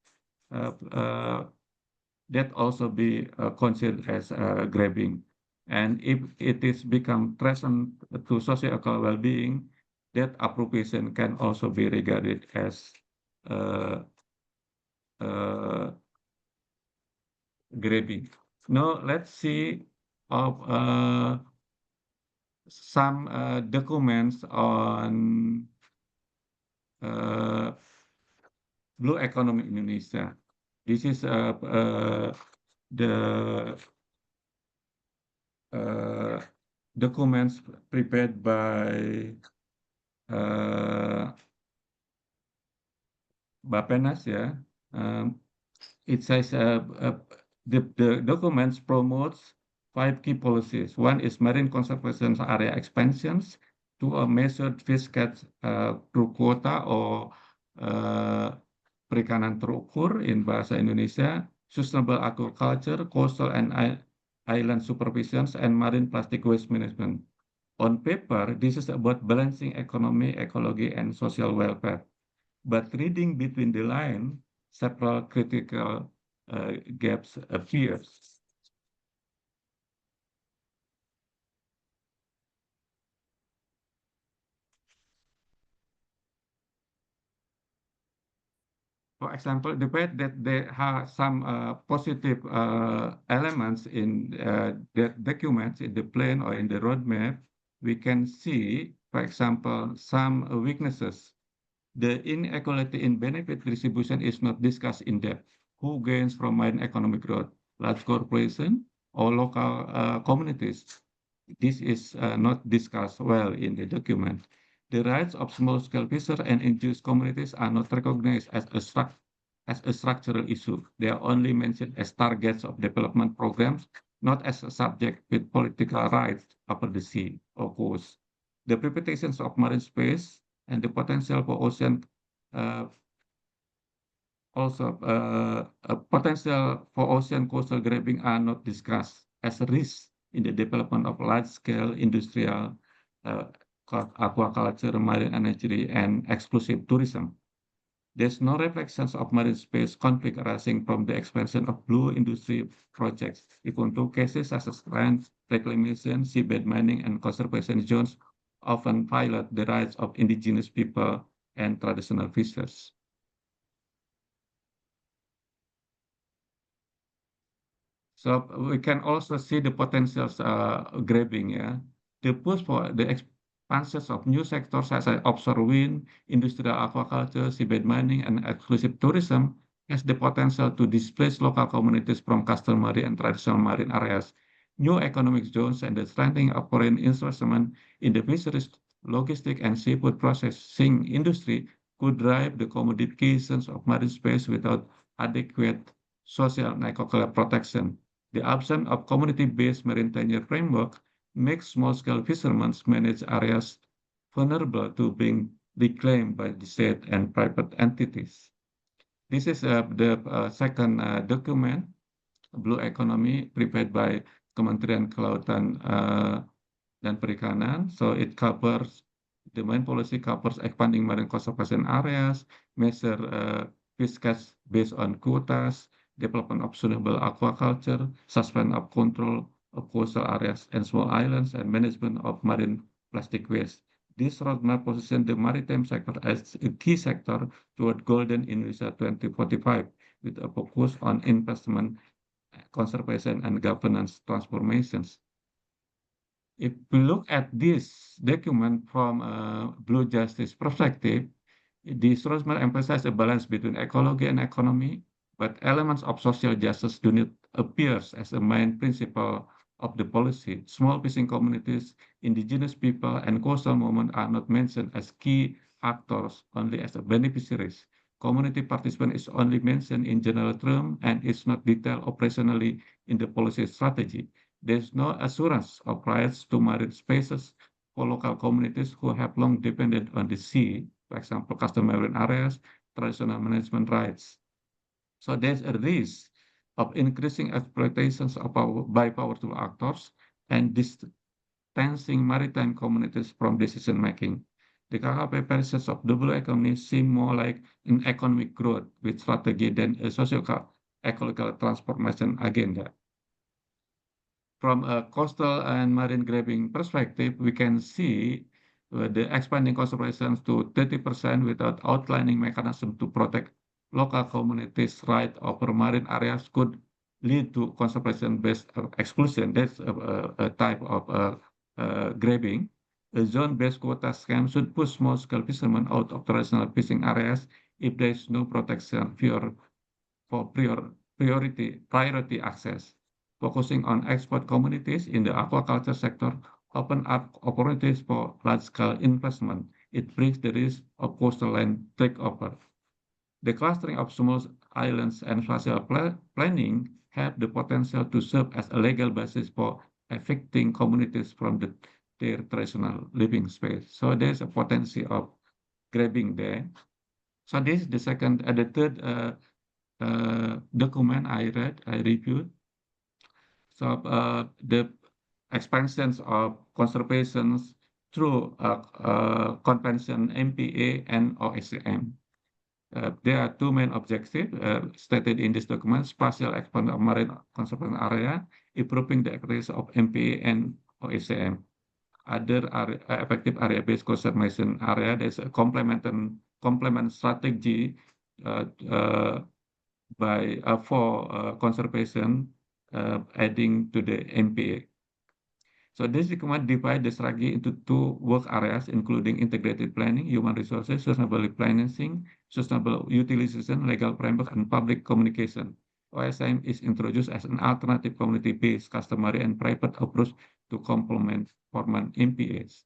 that also be considered as grabbing. And if it is become threatened to socio-economic well-being, that appropriation can also be regarded as grabbing. Now let's see of some documents on blue economy Indonesia. This is the documents prepared by Bapenas, yeah. It says the documents promotes 5 key policies. One is marine conservation area expansions, to a measured fish catch through quota or perikanan terukur in bahasa Indonesia, sustainable aquaculture, coastal and island supervisions, and marine plastic waste management. On paper, this is about balancing economy, ecology, and social welfare. But reading between the lines, several critical gaps appears. For example, the fact that there are some positive elements in the documents, in the plan or in the roadmap, we can see, for example, some weaknesses. The inequality in benefit distribution is not discussed in depth. Who gains from marine economic growth? Large corporation or local communities? This is not discussed well in the document. The rights of small-scale fisher and indigenous communities are not recognized as a structural issue. They are only mentioned as targets of development programs, not as a subject with political rights over the sea or coast. The privatizations of marine space and the potential for ocean potential for ocean coastal grabbing are not discussed as a risk in the development of large-scale industrial aquaculture, marine energy, and exclusive tourism. There's no reflections of marine space conflict arising from the expansion of blue industry projects. Even though cases such as land reclamation, seabed mining, and conservation zones often violate the rights of indigenous people and traditional fishers. So we can also see the potentials grabbing, yeah. The push for the expansions of new sectors such as offshore wind, industrial aquaculture, seabed mining, and exclusive tourism has the potential to displace local communities from customary and traditional marine areas. New economic zones and the strengthening of foreign investment in the fisheries, logistic, and seafood processing industry could drive the commodifications of marine space without adequate social and ecological protection. The absence of community-based marine tenure framework makes small-scale fishermen manage areas vulnerable to being reclaimed by the state and private entities. This is the second document. Blue Economy prepared by Kementerian Kelautan dan Perikanan. So it covers, the main policy covers expanding marine conservation areas, measure fish catch based on quotas, development of sustainable aquaculture, suspend of control of coastal areas and small islands, and management of marine plastic waste. This roadmap positions the maritime sector as a key sector toward Golden Indonesia 2045, with a focus on investment, conservation, and governance transformations. If we look at this document from a Blue Justice perspective, this roadmap emphasizes a balance between ecology and economy, but elements of social justice do not appear as a main principle of the policy. Small fishing communities, indigenous people, and coastal movement are not mentioned as key actors, only as beneficiaries. Community participation is only mentioned in general terms and is not detailed operationally in the policy strategy. There's no assurance of rights to marine spaces for local communities who have long depended on the sea, for example, customary marine areas, traditional management rights. So there's a risk of increasing exploitations by powerful actors and distancing maritime communities from decision making. The KKP versions of the blue economy seem more like an economic growth with strategy than a socio-ecological transformation agenda. From a coastal and marine grabbing perspective, we can see the expanding conservation to 30% without outlining mechanism to protect local communities' right over marine areas could lead to conservation-based exclusion. That's a type of grabbing. A zone-based quota scheme should push small-scale fishermen out of traditional fishing areas if there is no protection for priority access. Focusing on export communities in the aquaculture sector open up opportunities for large-scale investment. It brings the risk of coastal land takeover. The clustering of small islands and spatial planning have the potential to serve as a legal basis for evicting communities from their traditional living space. So there's a potential of grabbing there. So this is the third document I reviewed. So the expansions of conservations through convention MPA and OSCM. There are two main objectives stated in this document: spatial expansion of marine conservation area, improving the accuracy of MPA and OSCM. Other effective area-based conservation area, there's a complement strategy for conservation adding to the MPA. So this document divides the strategy into two work areas, including integrated planning, human resources, sustainable financing, sustainable utilization, legal framework, and public communication. OSM is introduced as an alternative community-based, customary, and private approach to complement formal MPAs.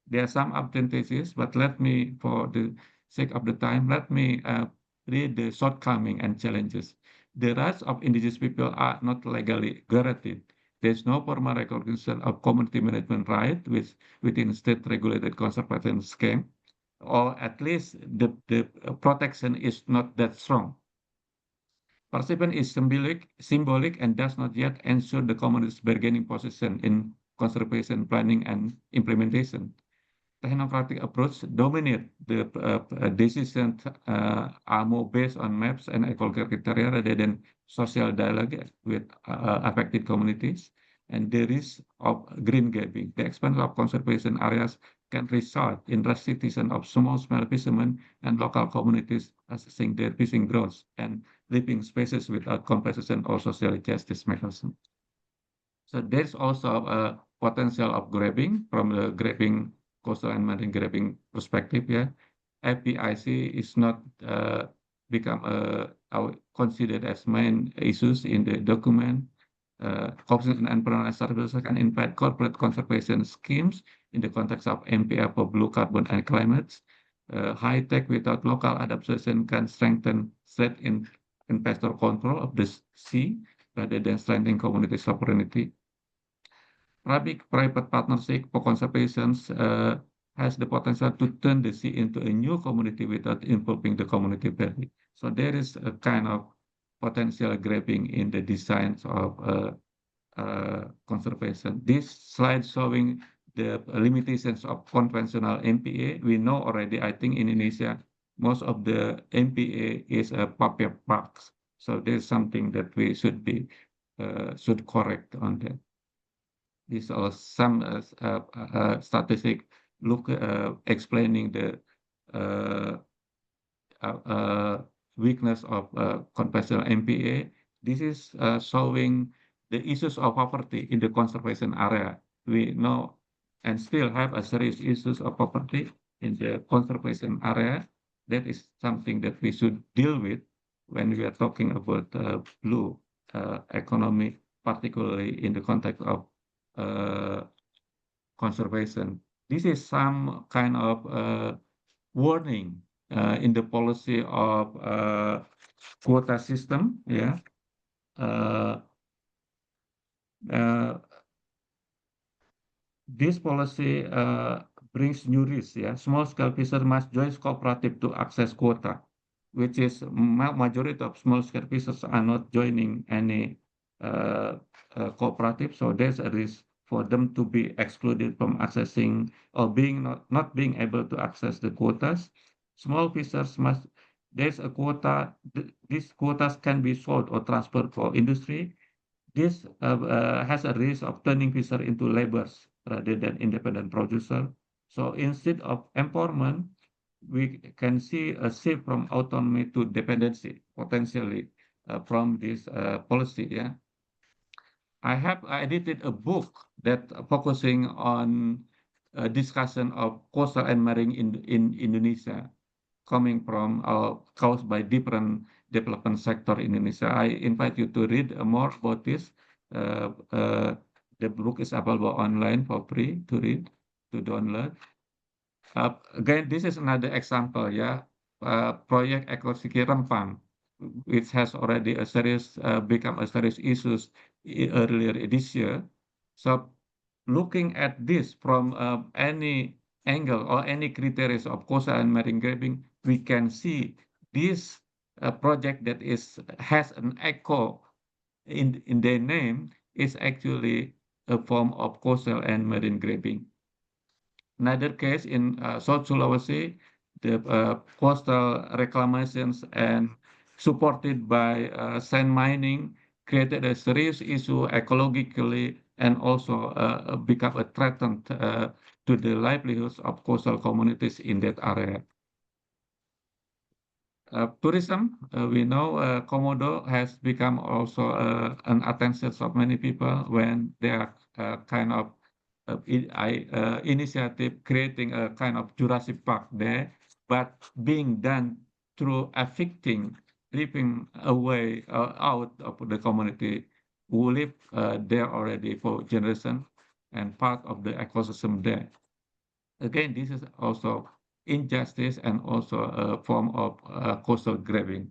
There are some advantages, but for the sake of the time, let me read the shortcomings and challenges. The rights of indigenous people are not legally guaranteed. There's no formal recognition of community management right within state-regulated conservation scheme, or at least the protection is not that strong. Participation is symbolic and does not yet ensure the community's bargaining position in conservation planning and implementation. Technocratic approach dominate the decisions are more based on maps and ecological criteria rather than social dialogue with affected communities, and the risk of green gapping. The expansion of conservation areas can result in restitution of small-scale fishermen and local communities accessing their fishing grounds and living spaces without compensation or social justice mechanism. So there's also a potential of grabbing from the grabbing coastal and marine grabbing perspective. Yeah, FPIC is not become considered as main issues in the document. Corporation and environmental services can invite corporate conservation schemes in the context of MPA for blue carbon and climate. High tech without local adaptation can strengthen state investor control of the sea rather than strengthening community sovereignty. Public-private partnership for conservation has the potential to turn the sea into a new community without involving the community value. So there is a kind of potential grabbing in the designs of conservation. This slide showing the limitations of conventional MPA. We know already, I think in Indonesia, most of the MPA is a paper box. So there's something that we should correct on that. These are some statistic explaining the weakness of conventional MPA. This is showing the issues of poverty in the conservation area. We know and still have a serious issues of poverty in the conservation area. That is something that we should deal with when we are talking about blue economy, particularly in the context of conservation. This is some kind of warning in the policy of quota system. Yeah. This policy brings new risks. Yeah, small-scale fishers must join cooperative to access quota, which is majority of small-scale fishers are not joining any cooperative. So there's a risk for them to be excluded from accessing or being not being able to access the quotas. Small fishers must. There's a quota. These quotas can be sold or transferred for industry. This has a risk of turning fisher into laborers rather than independent producer. So instead of empowerment, we can see a shift from autonomy to dependency potentially from this policy. Yeah, I have edited a book that focusing on a discussion of coastal and marine in Indonesia, coming from caused by different development sector in Indonesia. I invite you to read more about this. The book is available online for free to read, to download. Again, this is another example, yeah. Project Ekosiki Rempang, which has already become a serious issues earlier this year. So looking at this from any angle or any criteria of coastal and marine grabbing, we can see this project that has an echo in their name is actually a form of coastal and marine grabbing. Another case in South Sulawesi, the coastal reclamations and supported by sand mining created a serious issue ecologically and also become a threat to the livelihoods of coastal communities in that area. Tourism, we know Komodo has become also an attention of many people when they are kind of initiative creating a kind of Jurassic Park there, but being done through affecting, ripping away out of the community who live there already for generations and part of the ecosystem there. Again, this is also injustice and also a form of coastal grabbing.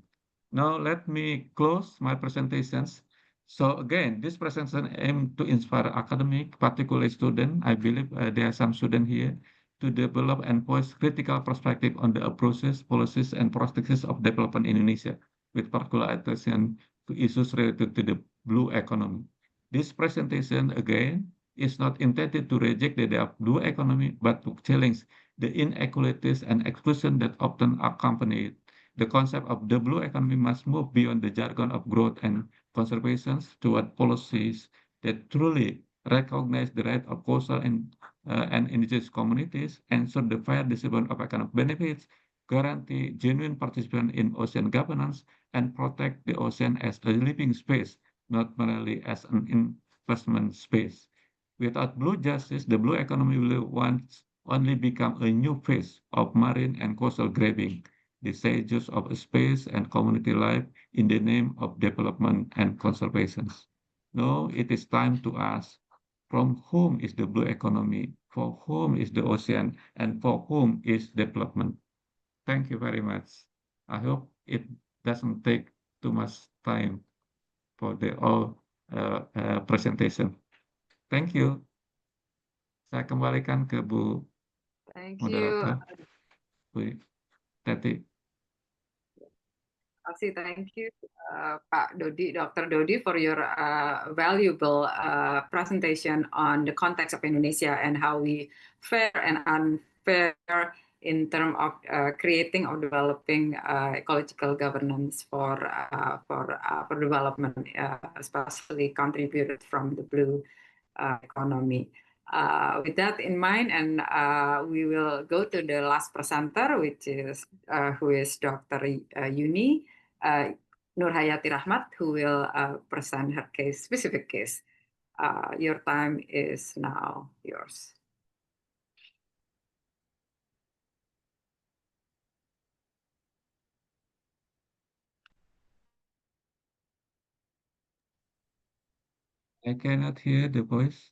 Now, let me close my presentations. So again, this presentation aims to inspire academic, particularly students. I believe there are some students here to develop and voice critical perspective on the approaches, policies, and practices of development in Indonesia, with particular attention to issues related to the blue economy. This presentation, again, is not intended to reject the idea of blue economy, but to challenge the inequalities and exclusion that often accompany it. The concept of the blue economy must move beyond the jargon of growth and conservation toward policies that truly recognize the right of coastal and indigenous communities, ensure the fair distribution of economic benefits, guarantee genuine participation in ocean governance, and protect the ocean as a living space, not merely as an investment space. Without blue justice, the blue economy will once only become a new phase of marine and coastal grabbing, the seizures of space and community life in the name of development and conservation. No, it is time to ask, from whom is the blue economy, for whom is the ocean, and for whom is development? Thank you very much. I hope it doesn't take too much time for the all presentation. Thank you. Saya kembalikan ke Bu Thank you. moderator, Bu Teti. Thank you, Pak Dodi, Dr. Dodi, for your valuable presentation on the context of Indonesia and how we fair and unfair in terms of creating or developing ecological governance for development, especially contributed from the blue economy. With that in mind, and we will go to the last presenter, which is who is Dr. Yuni Nurhayati Rahmat, who will present her case, specific case. Your time is now yours. I cannot hear the voice.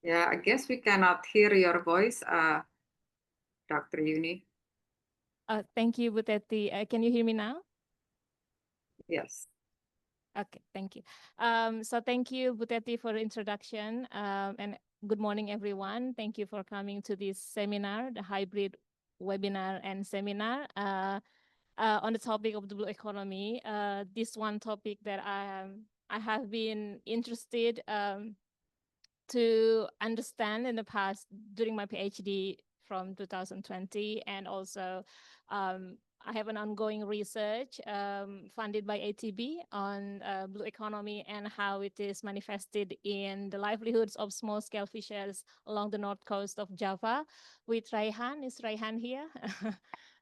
Yeah, I guess we cannot hear your voice, Dr. Yuni. Thank you, Buteti. Can you hear me now? Yes. Okay, thank you. So thank you, Buteti, for the introduction. And good morning, everyone. Thank you for coming to this seminar, the hybrid webinar and seminar on the topic of the blue economy. This one topic that I have been interested to understand in the past during my PhD from 2020, and also I have an ongoing research funded by ATB on blue economy and how it is manifested in the livelihoods of small-scale fishers along the north coast of Java with Raihan. Is Raihan here?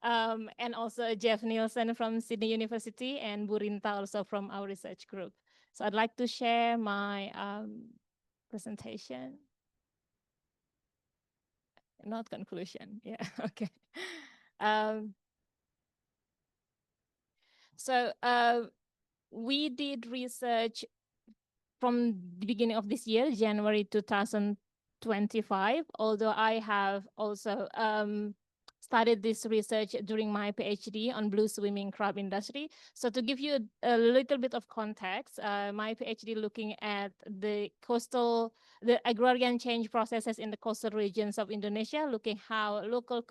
And also Jeff Nielsen from Sydney University and Burinta also from our research group. So I'd like to share my presentation. Not conclusion. Yeah, okay. So we did research from the beginning of this year, January 2025, although I have also started this research during my PhD on blue swimming crab industry. So to give you a little bit of context, my PhD looking at the agrarian change processes in the coastal regions of Indonesia, looking how local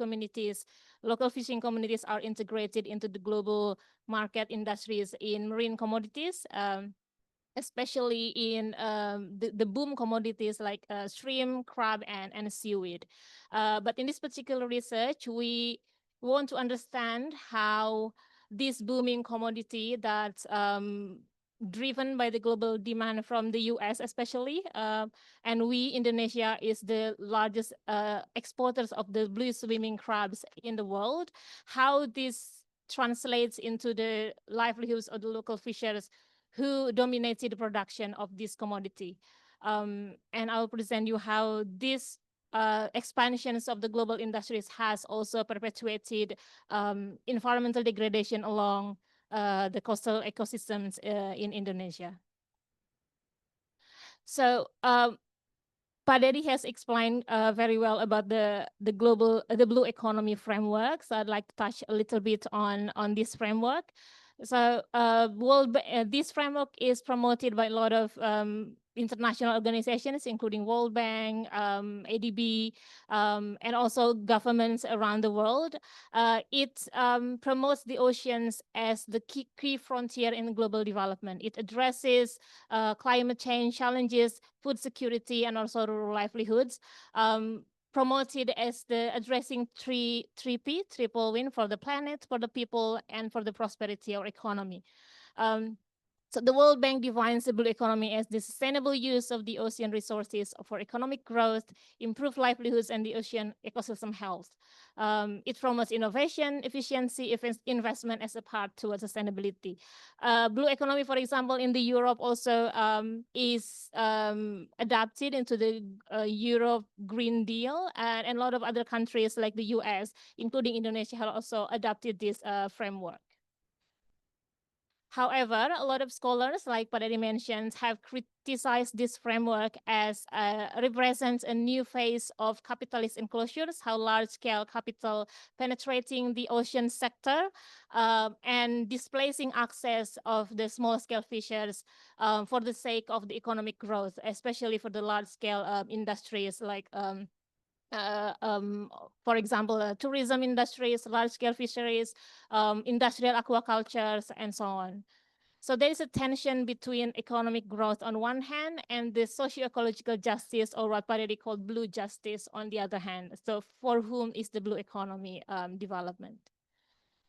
fishing communities are integrated into the global market industries in marine commodities, especially in the boom commodities like shrimp, crab, and seaweed. But in this particular research, we want to understand how this booming commodity that's driven by the global demand from the US especially, and Indonesia is the largest exporters of the blue swimming crabs in the world, how this translates into the livelihoods of the local fishers who dominated the production of this commodity. And I'll present you how this expansions of the global industries has also perpetuated environmental degradation along the coastal ecosystems in Indonesia. So Pak Dedi has explained very well about the blue economy framework. So I'd like to touch a little bit on this framework. So this framework is promoted by a lot of international organizations, including World Bank, ADB, and also governments around the world. It promotes the oceans as the key frontier in global development. It addresses climate change challenges, food security, and also rural livelihoods. Promoted as the addressing triple win for the planet, for the people, and for the prosperity of economy. So the World Bank defines the blue economy as the sustainable use of the ocean resources for economic growth, improved livelihoods, and the ocean ecosystem health. It promotes innovation, efficiency, investment as a part towards sustainability. Blue economy, for example, in the Europe also is adapted into the Europe Green Deal, and a lot of other countries like the US, including Indonesia, have also adopted this framework. However, a lot of scholars, like Pak Dedi mentioned, have criticized this framework as represents a new phase of capitalist enclosures, how large-scale capital penetrating the ocean sector and displacing access of the small-scale fishers for the sake of the economic growth, especially for the large-scale industries like for example, tourism industries, large-scale fisheries, industrial aquacultures, and so on. So there is a tension between economic growth on one hand and the socio-ecological justice, or what Paredi called blue justice, on the other hand. So for whom is the blue economy development?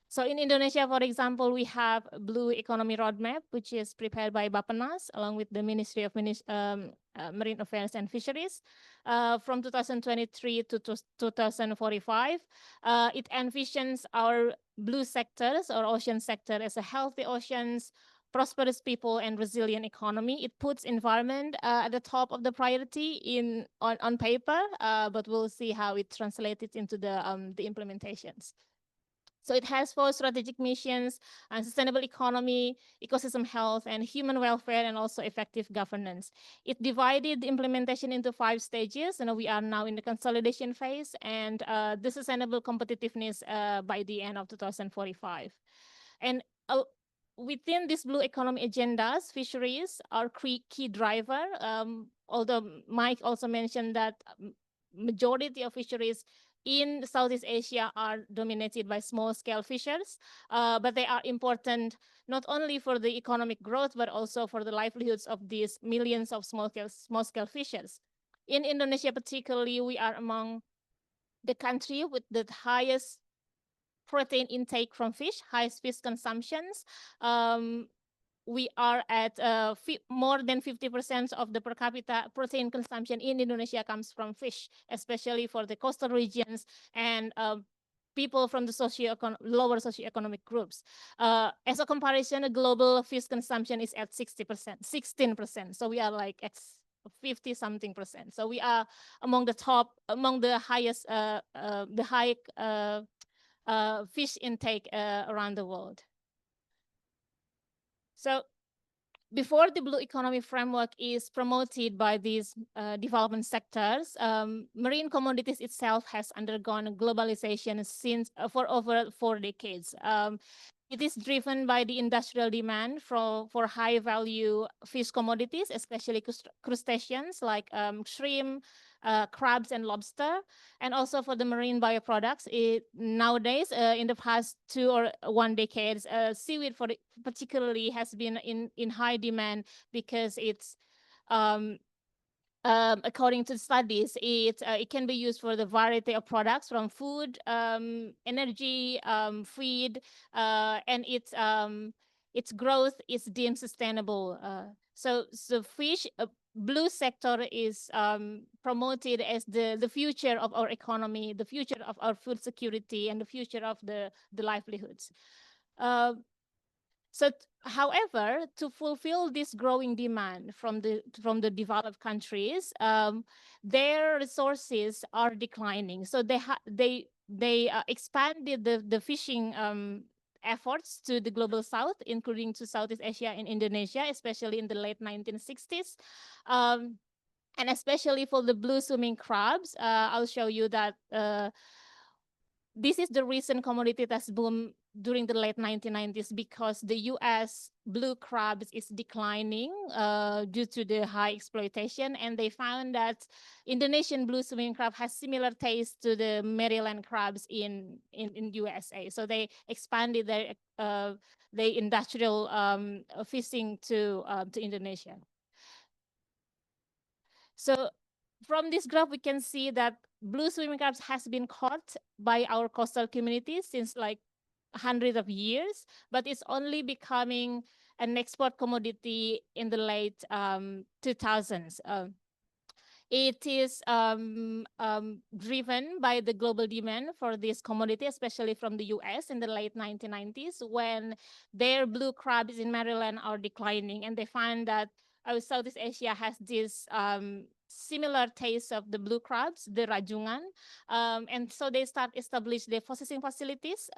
So in Indonesia, for example, we have a blue economy roadmap, which is prepared by Bappenas along with the Ministry of Marine Affairs and Fisheries from 2023 to 2045. It envisions our blue sectors or ocean sector as a healthy oceans, prosperous people, and resilient economy. It puts environment at the top of the priority on paper, but we'll see how it translated into the implementations. So it has 4 strategic missions: sustainable economy, ecosystem health, and human welfare, and also effective governance. It divided the implementation into 5 stages, and we are now in the consolidation phase, and the sustainable competitiveness by the end of 2045. And within this blue economy agendas, fisheries are key driver, although Mike also mentioned that majority of fisheries in Southeast Asia are dominated by small-scale fishers, but they are important not only for the economic growth, but also for the livelihoods of these millions of small-scale fishers. In Indonesia particularly, we are among the country with the highest protein intake from fish, highest fish consumptions. We are at more than 50% of the per capita protein consumption in Indonesia comes from fish, especially for the coastal regions and people from the lower socioeconomic groups. As a comparison, global fish consumption is at 16%. So we are like at 50-something%. So we are among the top, among the highest, the high fish intake around the world. So before the blue economy framework is promoted by these development sectors, marine commodities itself has undergone globalization since for over 4 decades. It is driven by the industrial demand for high value fish commodities, especially crustaceans like shrimp, crabs, and lobster, and also for the marine bioproducts. Nowadays, in the past 2 or 1 decades, seaweed particularly has been in high demand because it's according to studies, it can be used for the variety of products from food, energy, feed, and its growth is deemed sustainable. So fish, blue sector is promoted as the future of our economy, the future of our food security, and the future of the livelihoods. However, to fulfill this growing demand from the developed countries, their resources are declining. So they expanded the fishing efforts to the global south, including to Southeast Asia and Indonesia, especially in the late 1960s. And especially for the blue swimming crabs, I'll show you that this is the recent commodity that's boomed during the late 1990s because the US blue crabs is declining due to the high exploitation, and they found that Indonesian blue swimming crab has similar taste to the Maryland crabs in USA. So they expanded their industrial fishing to Indonesia. So from this graph, we can see that blue swimming crabs has been caught by our coastal communities since like hundreds of years, but it's only becoming an export commodity in the late 2000s. It is driven by the global demand for this commodity, especially from the US in the late 1990s, when their blue crabs in Maryland are declining, and they find that Southeast Asia has this similar taste of the blue crabs, the rajungan, and so they establish the processing facilities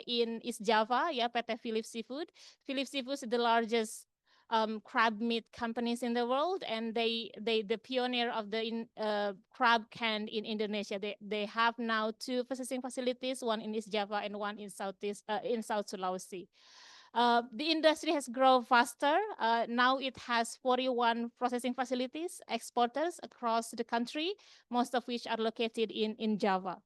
in East Java, PT Philips Seafood. Philips Seafood is the largest crab meat companies in the world, and they the pioneer of the crab can in Indonesia. They have now 2 processing facilities, one in East Java and one in South Sulawesi. The industry has grown faster. Now it has 41 processing facilities, exporters across the country, most of which are located in Java.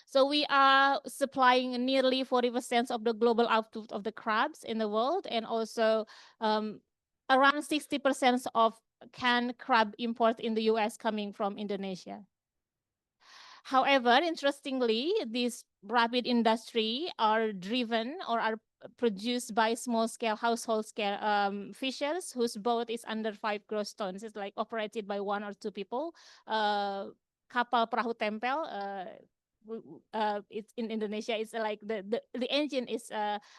So we are supplying nearly 40% of the global output of the crabs in the world, and also around 60% of canned crab import in the US coming from Indonesia. However, interestingly, this rapid industry are driven or are produced by small-scale household scale fishers whose boat is under 5 gross tons. It's like operated by 1 or 2 people. Kapal perahu tempel. It's in Indonesia. It's like the engine is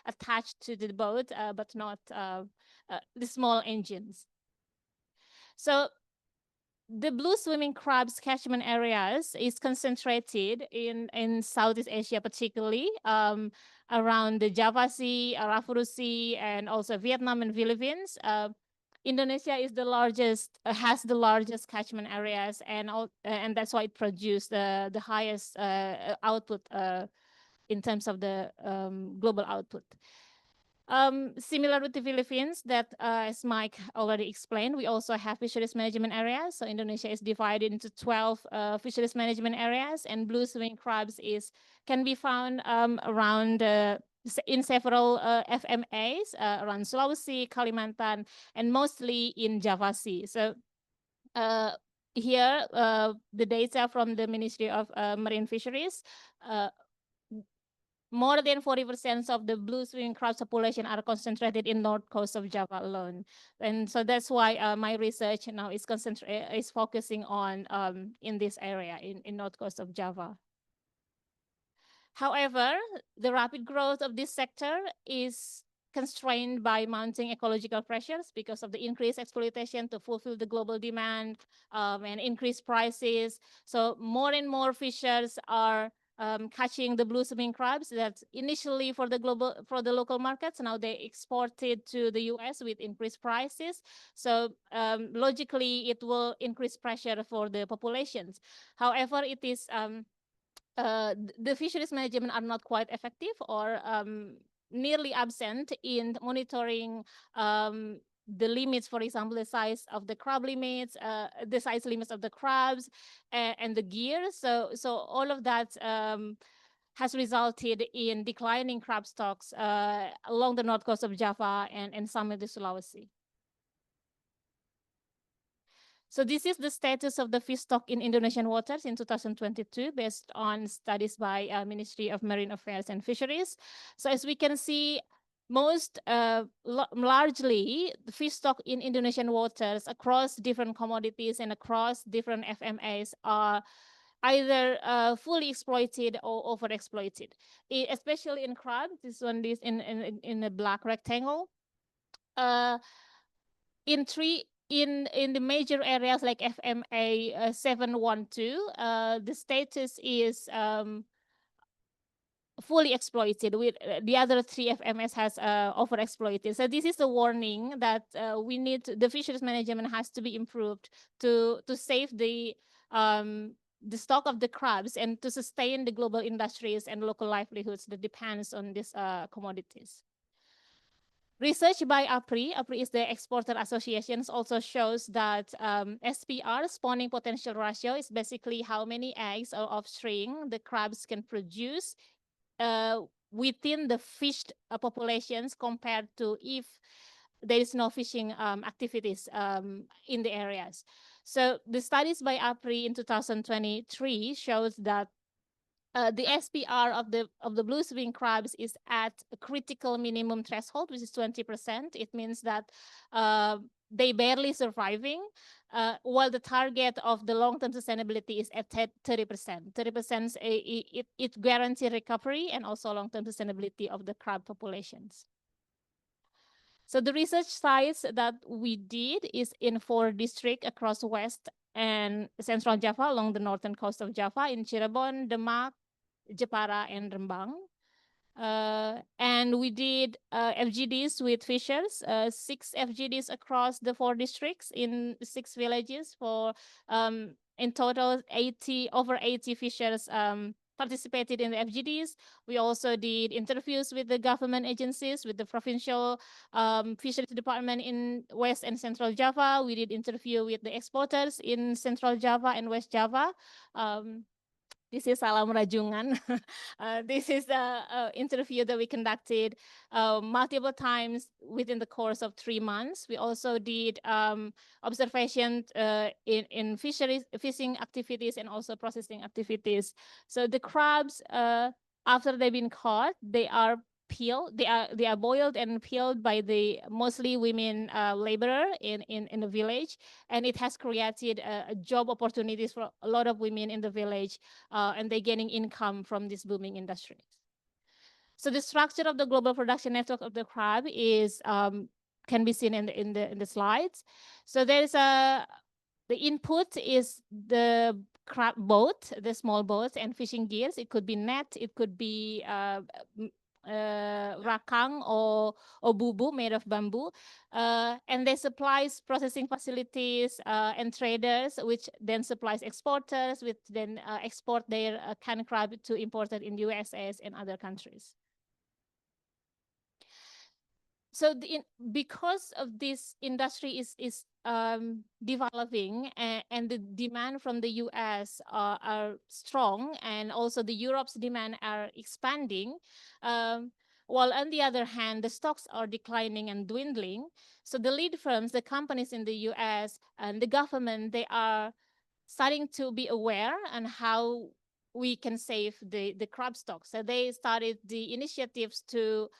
attached to the boat, but not the small engines. So the blue swimming crabs catchment areas is concentrated in Southeast Asia, particularly around the Java Sea, Arafuru Sea, and also Vietnam and Philippines. Indonesia is the largest, has the largest catchment areas, and that's why it produced the highest output in terms of the global output. Similar with the Philippines, that as Mike already explained, we also have fisheries management areas. So Indonesia is divided into 12 fisheries management areas, and blue swimming crabs can be found around in several FMAs around Sulawesi, Kalimantan, and mostly in Java Sea. So here, the data from the Ministry of Marine Fisheries, more than 40% of the blue swimming crabs population are concentrated in north coast of Java alone, and so that's why my research now is focusing on in this area in north coast of Java. However, the rapid growth of this sector is constrained by mounting ecological pressures because of the increased exploitation to fulfill the global demand and increased prices. So more and more fishers are catching the blue swimming crabs that initially for the local markets. Now they exported to the US with increased prices. So logically, it will increase pressure for the populations. However, it is the fisheries management are not quite effective or nearly absent in monitoring the limits, for example, the size of the crab limits, the size limits of the crabs, and the gear. So all of that has resulted in declining crab stocks along the north coast of Java and some of the Sulawesi. So this is the status of the fish stock in Indonesian waters in 2022 based on studies by Ministry of Marine Affairs and Fisheries. So as we can see, largely the fish stock in Indonesian waters across different commodities and across different FMAs are either fully exploited or overexploited, especially in crabs. This one is in a black rectangle. In the major areas like FMA 712, the status is fully exploited, with the other 3 FMS has overexploited. So this is a warning that the fisheries management has to be improved to save the stock of the crabs and to sustain the global industries and local livelihoods that depends on these commodities. Research by APRI is the Exporter Associations, also shows that SPR, spawning potential ratio, is basically how many eggs or offspring the crabs can produce within the fished populations compared to if there is no fishing activities in the areas. So the studies by APRI in 2023 shows that the SPR of the blue swimming crabs is at a critical minimum threshold, which is 20%. It means that they barely surviving, while the target of the long-term sustainability is at 30%. 30% it guarantees recovery and also long-term sustainability of the crab populations. So the research sites that we did is in 4 districts across West and Central Java along the northern coast of Java, in Cirebon, Demak, Jepara, and Rembang. And we did FGDs with fishers, 6 FGDs across the 4 districts in 6 villages for in total over 80 fishers participated in the FGDs. We also did interviews with the government agencies, with the provincial fisheries department in West and Central Java. We did interview with the exporters in Central Java and West Java. This is Salam Rajungan. This is the interview that we conducted multiple times within the course of 3 months. We also did observation in fishing activities and also processing activities. So the crabs, after they've been caught, they are peeled. They are boiled and peeled by the mostly women laborer in the village, and it has created job opportunities for a lot of women in the village, and they're gaining income from this booming industry. So the structure of the global production network of the crab is can be seen in the slides. So there's the input is the crab boat, the small boats and fishing gears. It could be net, it could be rakang or bubu made of bamboo, and they supplies processing facilities and traders, which then supplies exporters, which then export their canned crab to imported in USA and other countries. So because of this industry is developing, and the demand from the US are strong, and also the Europe's demand are expanding, while on the other hand, the stocks are declining and dwindling. So the lead firms, the companies in the US and the government, they are starting to be aware on how we can save the crab stocks. So they started the initiatives to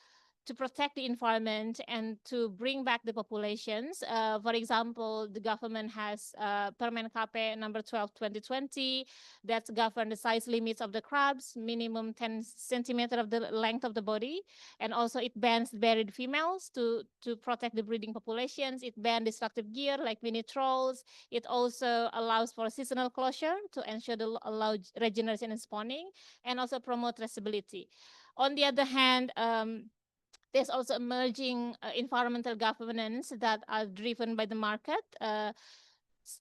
protect the environment and to bring back the populations. For example, the government has Permen KP number 12/2020 that govern the size limits of the crabs, minimum 10 centimeter of the length of the body. And also it bans buried females to protect the breeding populations. It bans destructive gear like mini trolls. It also allows for seasonal closure to ensure the allow regeneration and spawning, and also promote traceability. On the other hand, there's also emerging environmental governance that are driven by the market.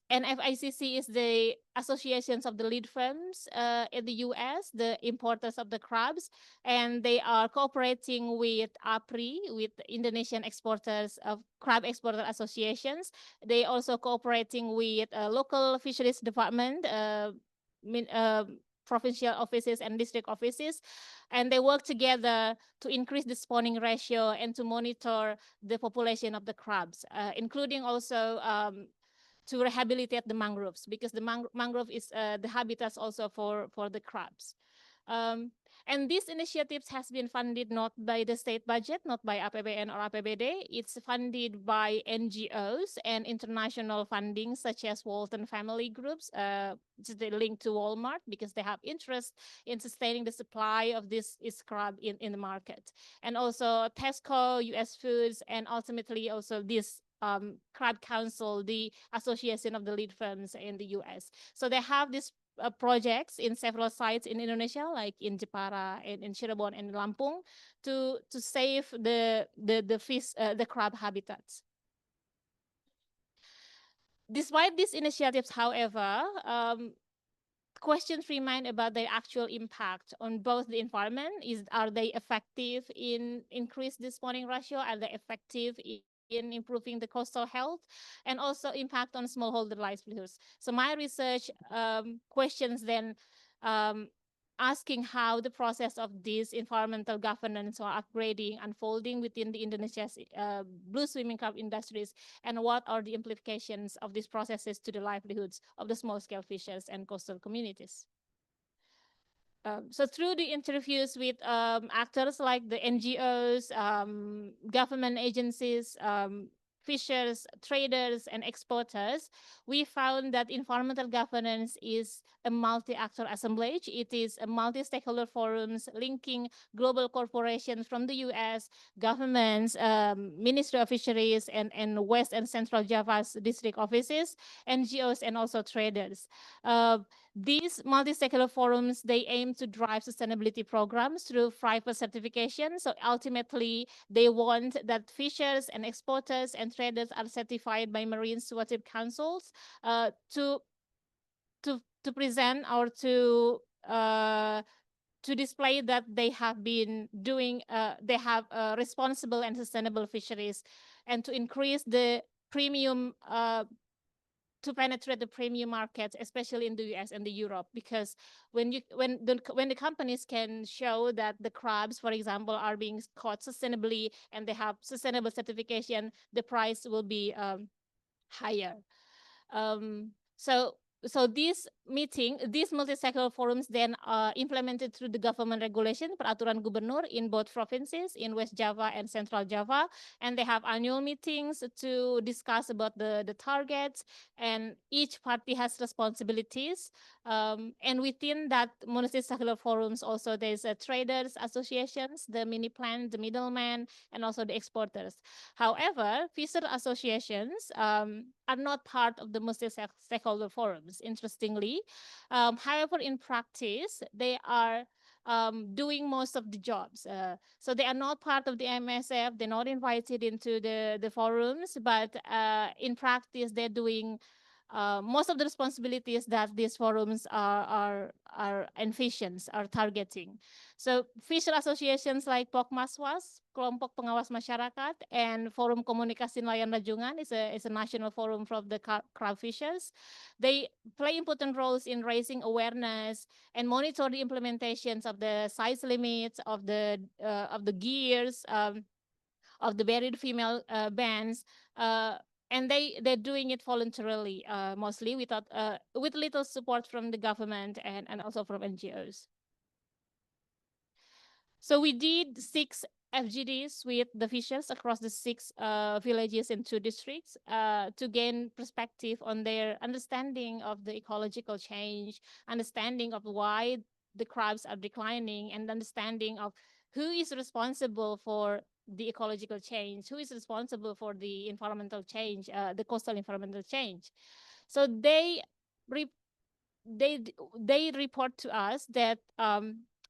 NFICC is the associations of the lead firms in the US, the importers of the crabs, and they are cooperating with APRI, with Indonesian exporters of crab exporter associations. They also cooperating with local fisheries department, provincial offices and district offices, and they work together to increase the spawning ratio and to monitor the population of the crabs, including also to rehabilitate the mangroves, because the mangrove is the habitats also for the crabs. And these initiatives has been funded not by the state budget, not by APBN or APBD. It's funded by NGOs and international funding, such as Walton Family Groups, which is linked to Walmart, because they have interest in sustaining the supply of this crab in the market. And also Tesco, US Foods, and ultimately also this Crab Council, the association of the lead firms in the US. So they have this projects in several sites in Indonesia, like in Jepara and in Cirebon and Lampung, to save the fish, the crab habitats. Despite these initiatives, however, questions remain about their actual impact on both the environment. Are they effective in increase the spawning ratio? Are they effective in improving the coastal health, and also impact on smallholder livelihoods? So my research questions then asking how the process of this environmental governance or upgrading unfolding within the Indonesia's blue swimming crab industries, and what are the implications of these processes to the livelihoods of the small-scale fishers and coastal communities. So through the interviews with actors like the NGOs, government agencies, fishers, traders, and exporters, we found that environmental governance is a multi-actor assemblage. It is a multi-stakeholder forums linking global corporations from the US, governments, Ministry of Fisheries, and West and Central Java's district offices, NGOs, and also traders. These multi-stakeholder forums, they aim to drive sustainability programs through FRIPA certification. So ultimately, they want that fishers and exporters and traders are certified by marine stewardship councils to present or to to display that they have been doing, they have responsible and sustainable fisheries, and to increase the premium, to penetrate the premium markets, especially in the US and the Europe, because when the companies can show that the crabs, for example, are being caught sustainably and they have sustainable certification, the price will be higher. So this meeting, these multi-sectoral forums then implemented through the government regulation, peraturan gubernur in both provinces, in West Java and Central Java, and they have annual meetings to discuss about the targets, and each party has responsibilities. And within that multi-sectoral forums also there's traders associations, the mini plant, the middlemen, and also the exporters. However, fisher associations are not part of the multi-stakeholder forums, interestingly. However, in practice, they are doing most of the jobs. So they are not part of the MSF, they're not invited into the forums, but in practice, they're doing most of the responsibilities that these forums are envisions, are targeting. So fisher associations like Pokmaswas, Kelompok Pengawas Masyarakat, and Forum Komunikasi Nelayan Rajungan is a national forum for the crab fishers. They play important roles in raising awareness and monitor the implementations of the size limits of the gears, of the buried female bands, and they're doing it voluntarily, mostly without with little support from the government and also from NGOs. So we did 6 FGDs with the fishers across the 6 villages in 2 districts to gain perspective on their understanding of the ecological change, understanding of why the crabs are declining, and understanding of who is responsible for the ecological change, who is responsible for the environmental change, the coastal environmental change. So they report to us that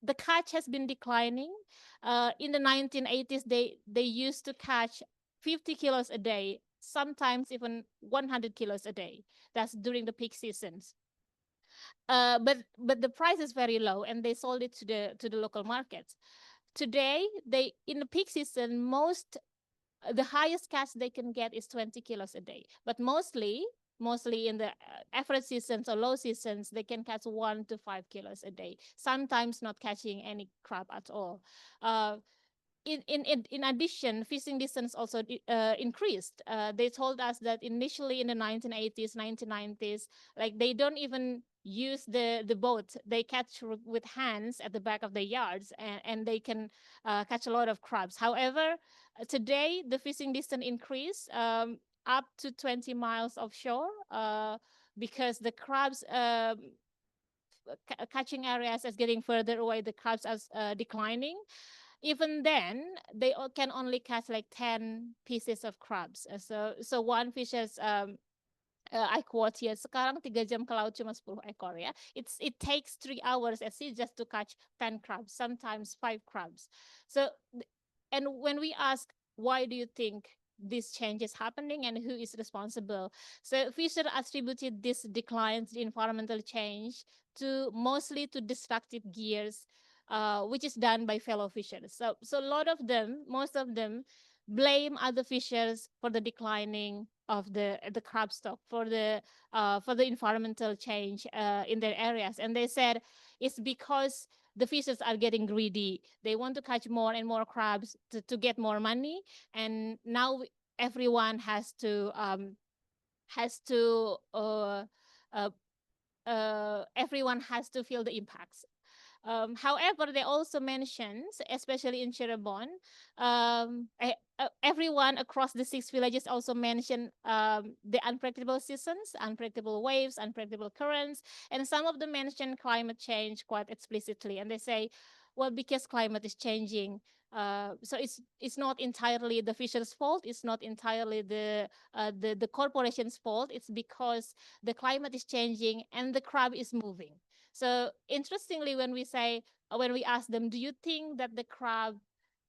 the catch has been declining. In the 1980s, they used to catch 50 kilos a day, sometimes even 100 kilos a day. That's during the peak seasons. But the price is very low, and they sold it to the local markets. Today, in the peak season, the highest catch they can get is 20 kilos a day. But mostly in the average seasons or low seasons, they can catch 1 to 5 kilos a day, sometimes not catching any crab at all. In addition, fishing distance also increased. They told us that initially in the 1980s, 1990s, like they don't even use the boat. They catch with hands at the back of the yards, and they can catch a lot of crabs. However, today the fishing distance increased up to 20 miles offshore because the crabs catching areas is getting further away. The crabs are declining. Even then, they can only catch like 10 pieces of crabs. So one fish has, I quote here, sekarang 3 jam ke laut cuma 10 ekor ya. It takes 3 hours at sea just to catch 10 crabs, sometimes 5 crabs. So, and when we ask, why do you think this change is happening and who is responsible? So Fisher attributed this decline, the environmental change, mostly to destructive gears, which is done by fellow fishers. So a lot of them, most of them, blame other fishers for the declining of the crab stock, for the environmental change in their areas. And they said it's because the fishers are getting greedy. They want to catch more and more crabs to get more money, and now everyone has to everyone has to feel the impacts. However, they also mentioned, especially in Cirebon, everyone across the 6 villages also mentioned the unpredictable seasons, unpredictable waves, unpredictable currents, and some of them mentioned climate change quite explicitly. And they say, well, because climate is changing, so it's not entirely the fishers' fault. It's not entirely the corporation's fault. It's because the climate is changing and the crab is moving. So interestingly, when we ask them, do you think that the crab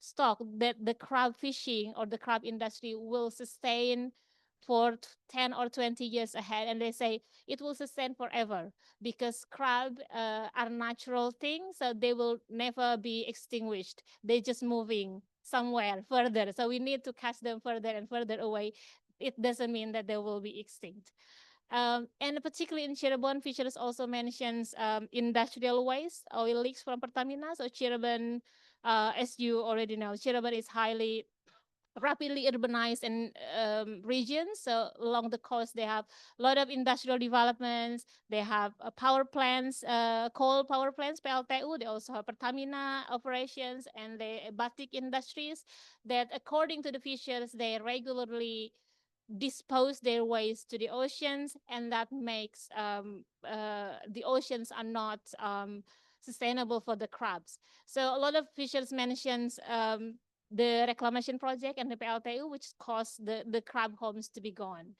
stock, that the crab fishing or the crab industry will sustain for 10 or 20 years ahead, and they say it will sustain forever because crab are natural things, so they will never be extinguished. They're just moving somewhere further, so we need to catch them further and further away. It doesn't mean that they will be extinct. And particularly in Cirebon, Fisheries also mentions industrial waste, oil leaks from Pertamina. So Cirebon, as you already know, Cirebon is highly rapidly urbanized and regions. So along the coast, they have a lot of industrial developments. They have power plants, coal power plants, PLTU. They also have Pertamina operations and the batik industries that, according to the fishers, they regularly dispose their waste to the oceans, and that makes the oceans are not sustainable for the crabs. So a lot of fishers mentions the reclamation project and the PLTU, which caused the crab homes to be gone.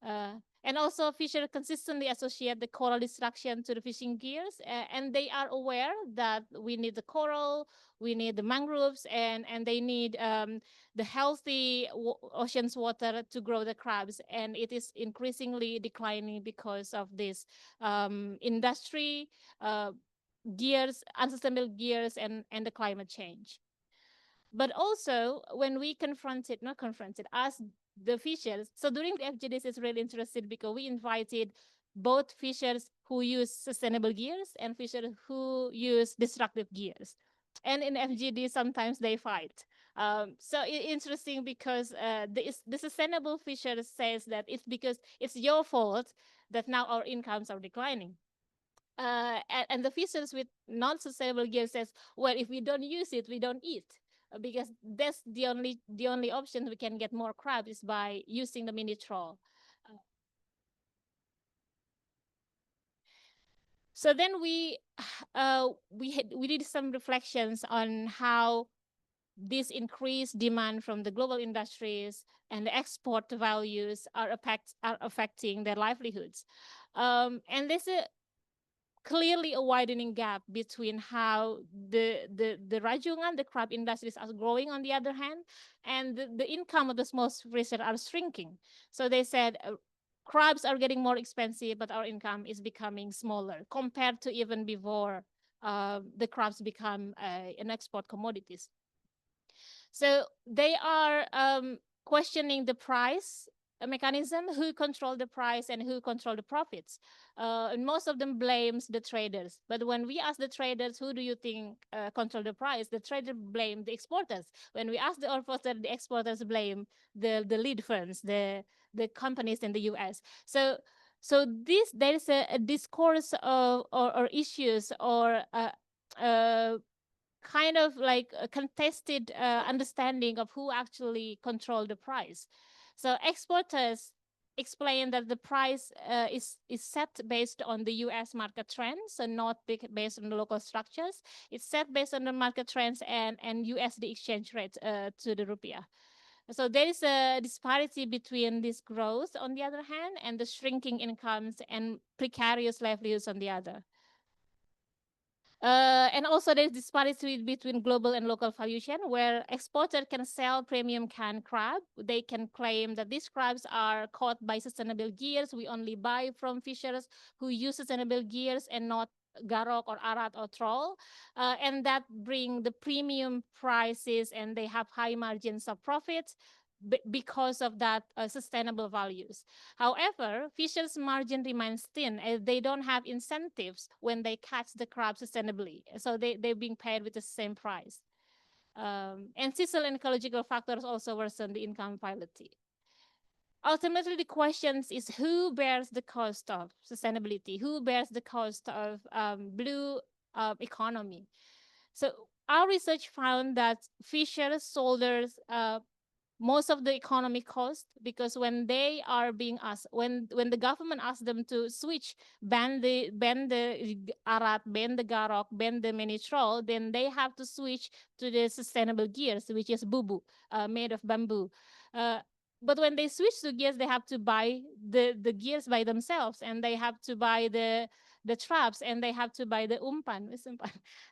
And also fishers consistently associate the coral destruction to the fishing gears, and they are aware that we need the coral, we need the mangroves, and they need the healthy ocean's water to grow the crabs. And it is increasingly declining because of this industry, gears, unsustainable gears, and the climate change. But also when we asked the fishers. So during the FGDs, it's really interesting because we invited both fishers who use sustainable gears and fishers who use destructive gears. And in FGD, sometimes they fight. So it's interesting because the sustainable fisher says that it's because it's your fault that now our incomes are declining. And the fishers with non-sustainable gear says, well, if we don't use it, we don't eat, because that's the only option we can get more crabs is by using the mini trawl. So then we did some reflections on how this increased demand from the global industries and the export values are affecting their livelihoods. And there's clearly a widening gap between how the rajungan, the crab industries, are growing on the other hand, and the income of the small fishers are shrinking. So they said crabs are getting more expensive, but our income is becoming smaller compared to even before the crabs become an export commodities. So they are questioning the price mechanism, who control the price and who control the profits. And most of them blames the traders. But when we ask the traders, who do you think control the price? The trader blame the exporters. When we ask the importer, the exporters blame the lead firms, the companies in the US. So there is a discourse of or issues or kind of like a contested understanding of who actually control the price. So exporters explain that the price is set based on the US market trends and not based on the local structures. It's set based on the market trends and USD exchange rate to the rupiah. So there is a disparity between this growth on the other hand and the shrinking incomes and precarious livelihoods on the other. And also there's disparity between global and local valuation, where exporter can sell premium canned crab. They can claim that these crabs are caught by sustainable gears. We only buy from fishers who use sustainable gears and not garok or arat or trawl. And that bring the premium prices, and they have high margins of profits because of that sustainable values. However, fishers' margin remains thin as they don't have incentives when they catch the crab sustainably. So they're being paid with the same price. And social and ecological factors also worsen the income inequality. Ultimately, the question is who bears the cost of sustainability? Who bears the cost of blue economy? So our research found that fishers, soldiers, most of the economic cost, because when they are being asked, when the government asks them to switch, ban the arat, ban the garok, ban the mini trawl, then they have to switch to the sustainable gears, which is bubu, made of bamboo. But when they switch to gears, they have to buy the gears by themselves, and they have to buy the traps, and they have to buy the umpan.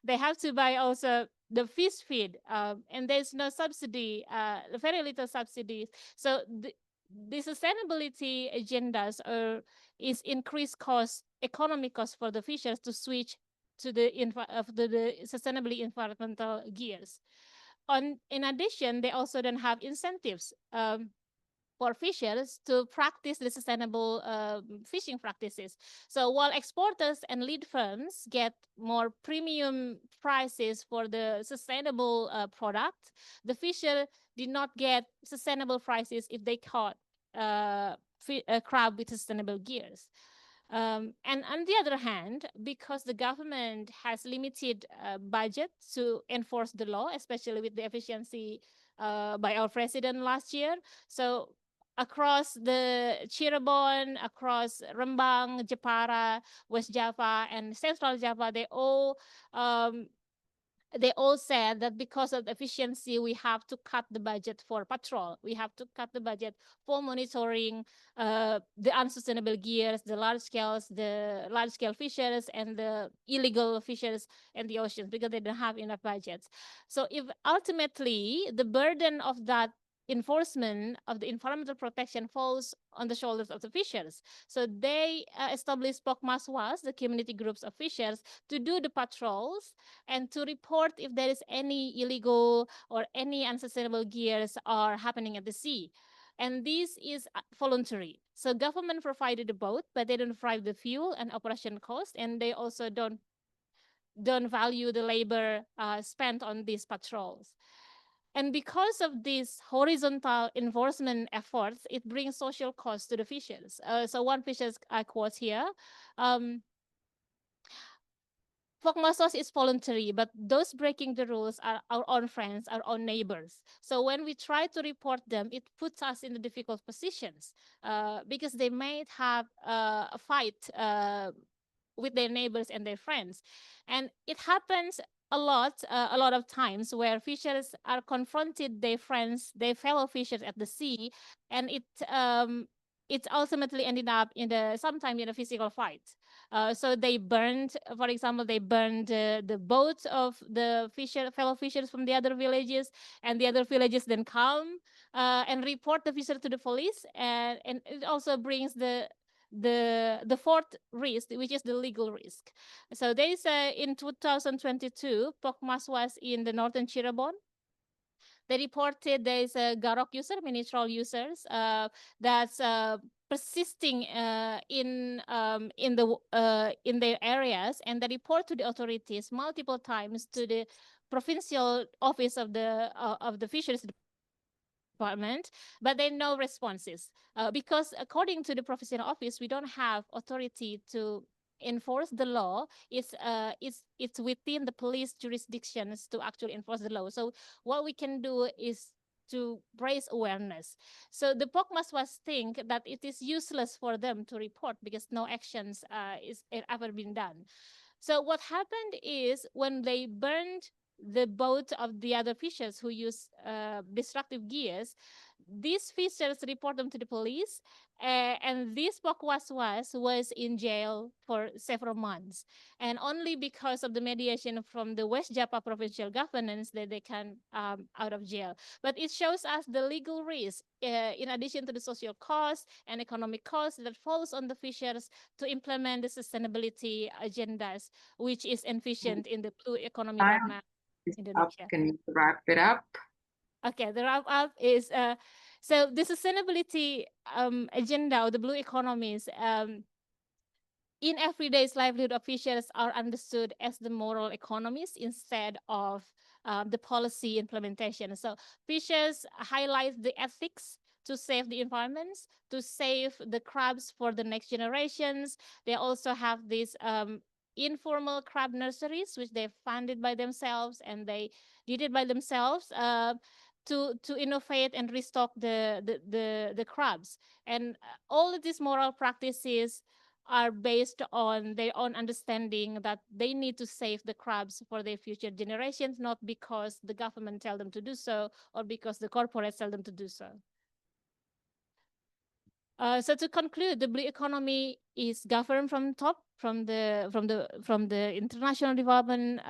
They have to buy also the fish feed, and there's no subsidy, very little subsidies. So the sustainability agendas is increased economic cost for the fishers to switch to the sustainably environmental gears. In addition, they also don't have incentives for fishers to practice the sustainable fishing practices. So while exporters and lead firms get more premium prices for the sustainable product, the fisher did not get sustainable prices if they caught crab with sustainable gears. And on the other hand, because the government has limited budget to enforce the law, especially with the efficiency by our president last year, so across the Cirebon, across Rembang, Jepara, West Java, and Central Java, they all said that because of efficiency, we have to cut the budget for patrol. We have to cut the budget for monitoring the unsustainable gears, the large scale fishers, and the illegal fishers in the oceans, because they don't have enough budgets. So if ultimately the burden of that enforcement of the environmental protection falls on the shoulders of the fishers. So they established POKMASWAS, the community groups of fishers, to do the patrols and to report if there is any illegal or any unsustainable gears are happening at the sea. And this is voluntary. So government provided the boat, but they don't provide the fuel and operation cost, and they also don't value the labor spent on these patrols. And because of these horizontal enforcement efforts, it brings social costs to the fishers. So one fisher I quote here, POKMASWAS is voluntary, but those breaking the rules are our own friends, our own neighbors. So when we try to report them, it puts us in the difficult positions because they might have a fight with their neighbors and their friends. And it happens a lot of times where fishers are confronted their friends, their fellow fishers at the sea, and it ultimately ended up sometime in a physical fight. So they burned, for example, the boats of the fellow fishers from the other villages, and the other villages then come and report the fisher to the police, and it also brings the fourth risk, which is the legal risk. So there is in 2022, POKMASWAS in the northern Cirebon. They reported there is a Garok user, mini troll users, that's persisting in their areas, and they report to the authorities multiple times to the provincial office of the fisheries department, but there are no responses because according to the provincial office, we don't have authority to enforce the law. It's within the police jurisdictions to actually enforce the law. So what we can do is to raise awareness. So the POKMASWAS think that it is useless for them to report because no actions is ever been done. So what happened is when they burned the boat of the other fishers who use destructive gears, these fishers report them to the police, and this POKMASWAS was in jail for several months. And only because of the mediation from the West Java provincial governance that they can out of jail. But it shows us the legal risk, in addition to the social cost and economic cost that falls on the fishers to implement the sustainability agendas, which is envisioned in the Blue Economy Roadmap Indonesia. Can you wrap it up? Okay, the wrap up is so the sustainability agenda or the blue economies in everyday's livelihood of fishers are understood as the moral economies instead of the policy implementation. So fishers highlight the ethics to save the environments, to save the crabs for the next generations. They also have these informal crab nurseries, which they funded by themselves, and they did it by themselves to innovate and restock the crabs. And all of these moral practices are based on their own understanding that they need to save the crabs for their future generations, not because the government tell them to do so or because the corporates tell them to do so. So to conclude, the blue economy is governed from top, from the international development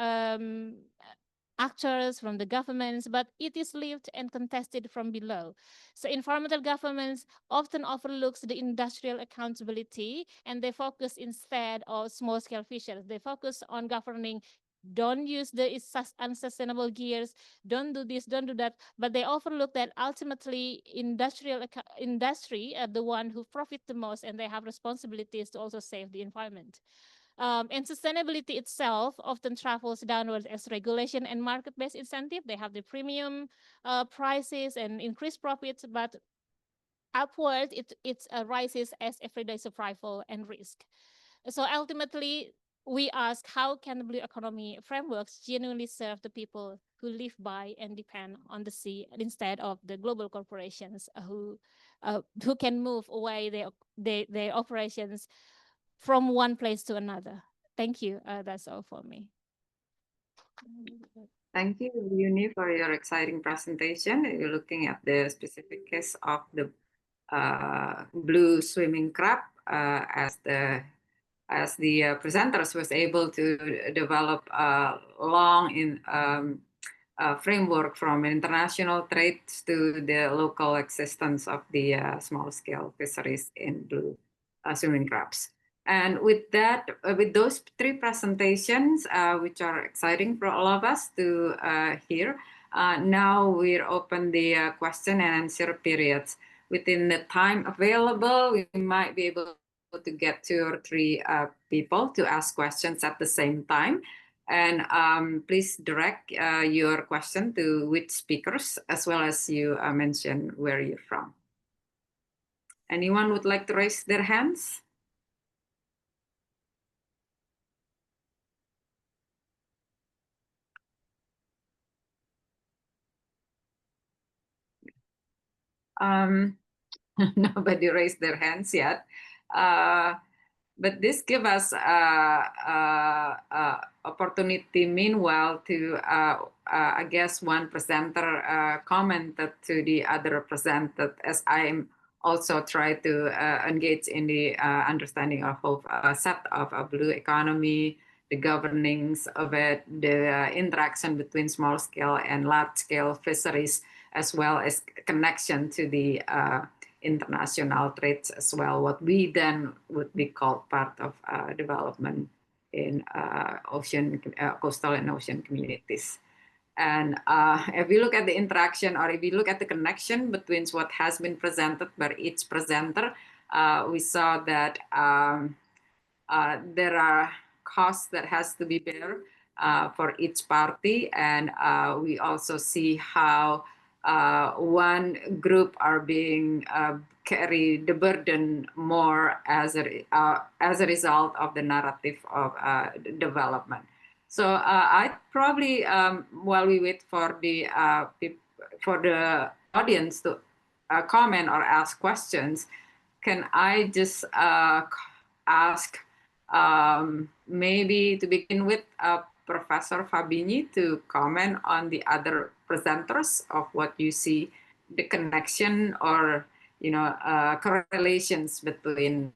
actors, from the governments, but it is lived and contested from below. So environmental governments often overlooks the industrial accountability, and they focus instead on small-scale fisheries. They focus on governing. Don't use the unsustainable gears. Don't do this. Don't do that. But they overlook that ultimately industry are the one who profit the most, and they have responsibilities to also save the environment. And sustainability itself often travels downwards as regulation and market-based incentive. They have the premium prices and increased profits, but upward it rises as everyday survival and risk. So ultimately, we ask, how can the blue economy frameworks genuinely serve the people who live by and depend on the sea, instead of the global corporations who can move away their operations from one place to another. Thank you. That's all for me. Thank you, Uni, for your exciting presentation. You're looking at the specific case of the blue swimming crab as the presenters was able to develop a long framework from international trade to the local existence of the small-scale fisheries in blue swimming crabs. And with that, with those three presentations, which are exciting for all of us to hear, now we're open the question and answer periods. Within the time available, we might be able to get 2 or 3 people to ask questions at the same time. And please direct your question to which speakers, as well as you mention where you're from. Anyone would like to raise their hands? Nobody raised their hands yet. But this gives us opportunity meanwhile to, I guess one presenter commented to the other presenter, as I'm also try to engage in the understanding of set of a blue economy, the governance of it, the interaction between small scale and large scale fisheries, as well as connection to the international trades as well, what we then would be called part of development in coastal and ocean communities. And if we look at the interaction, or if we look at the connection between what has been presented by each presenter, we saw that there are costs that has to be bear for each party, and we also see how one group are being carry the burden more as a result of the narrative of development. So I probably, while we wait for the audience to comment or ask questions, can I just ask maybe to begin with Professor Fabini to comment on the other presenters of what you see, the connection or correlations between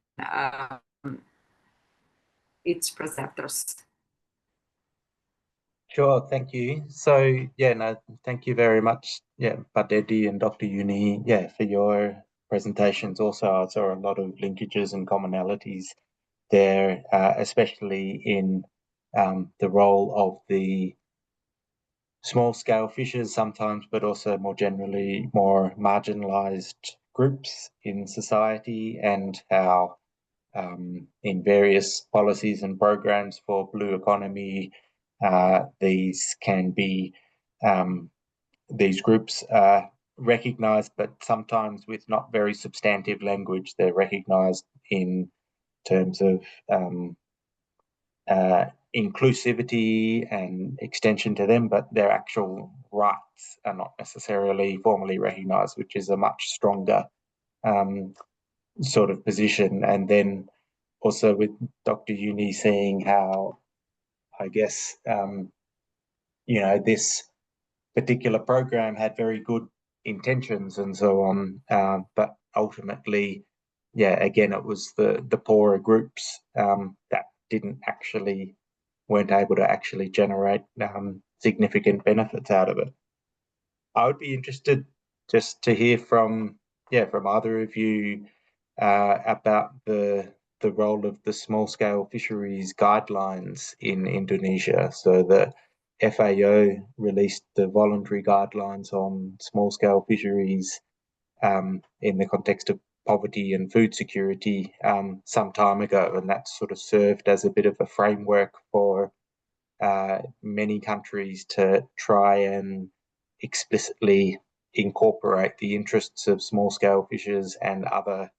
each presenters. Sure, thank you. So yeah, no, thank you very much, Pak Dedi and Dr. Uni, for your presentations. Also, I saw a lot of linkages and commonalities there, especially in the role of the small-scale fishers sometimes, but also more generally more marginalized groups in society, and how in various policies and programs for blue economy, these can be, these groups are recognized, but sometimes with not very substantive language. They're recognized in terms of inclusivity and extension to them, but their actual rights are not necessarily formally recognized, which is a much stronger sort of position. And then also with Dr. Uni seeing how, I guess, this particular program had very good intentions and so on, but ultimately, again, it was the poorer groups that weren't able to actually generate significant benefits out of it. I would be interested just to hear from either of you about the role of the small scale fisheries guidelines in Indonesia. So the FAO released the voluntary guidelines on small scale fisheries in the context of poverty and food security some time ago, and that sort of served as a bit of a framework for many countries to try and explicitly incorporate the interests of small-scale fishers and other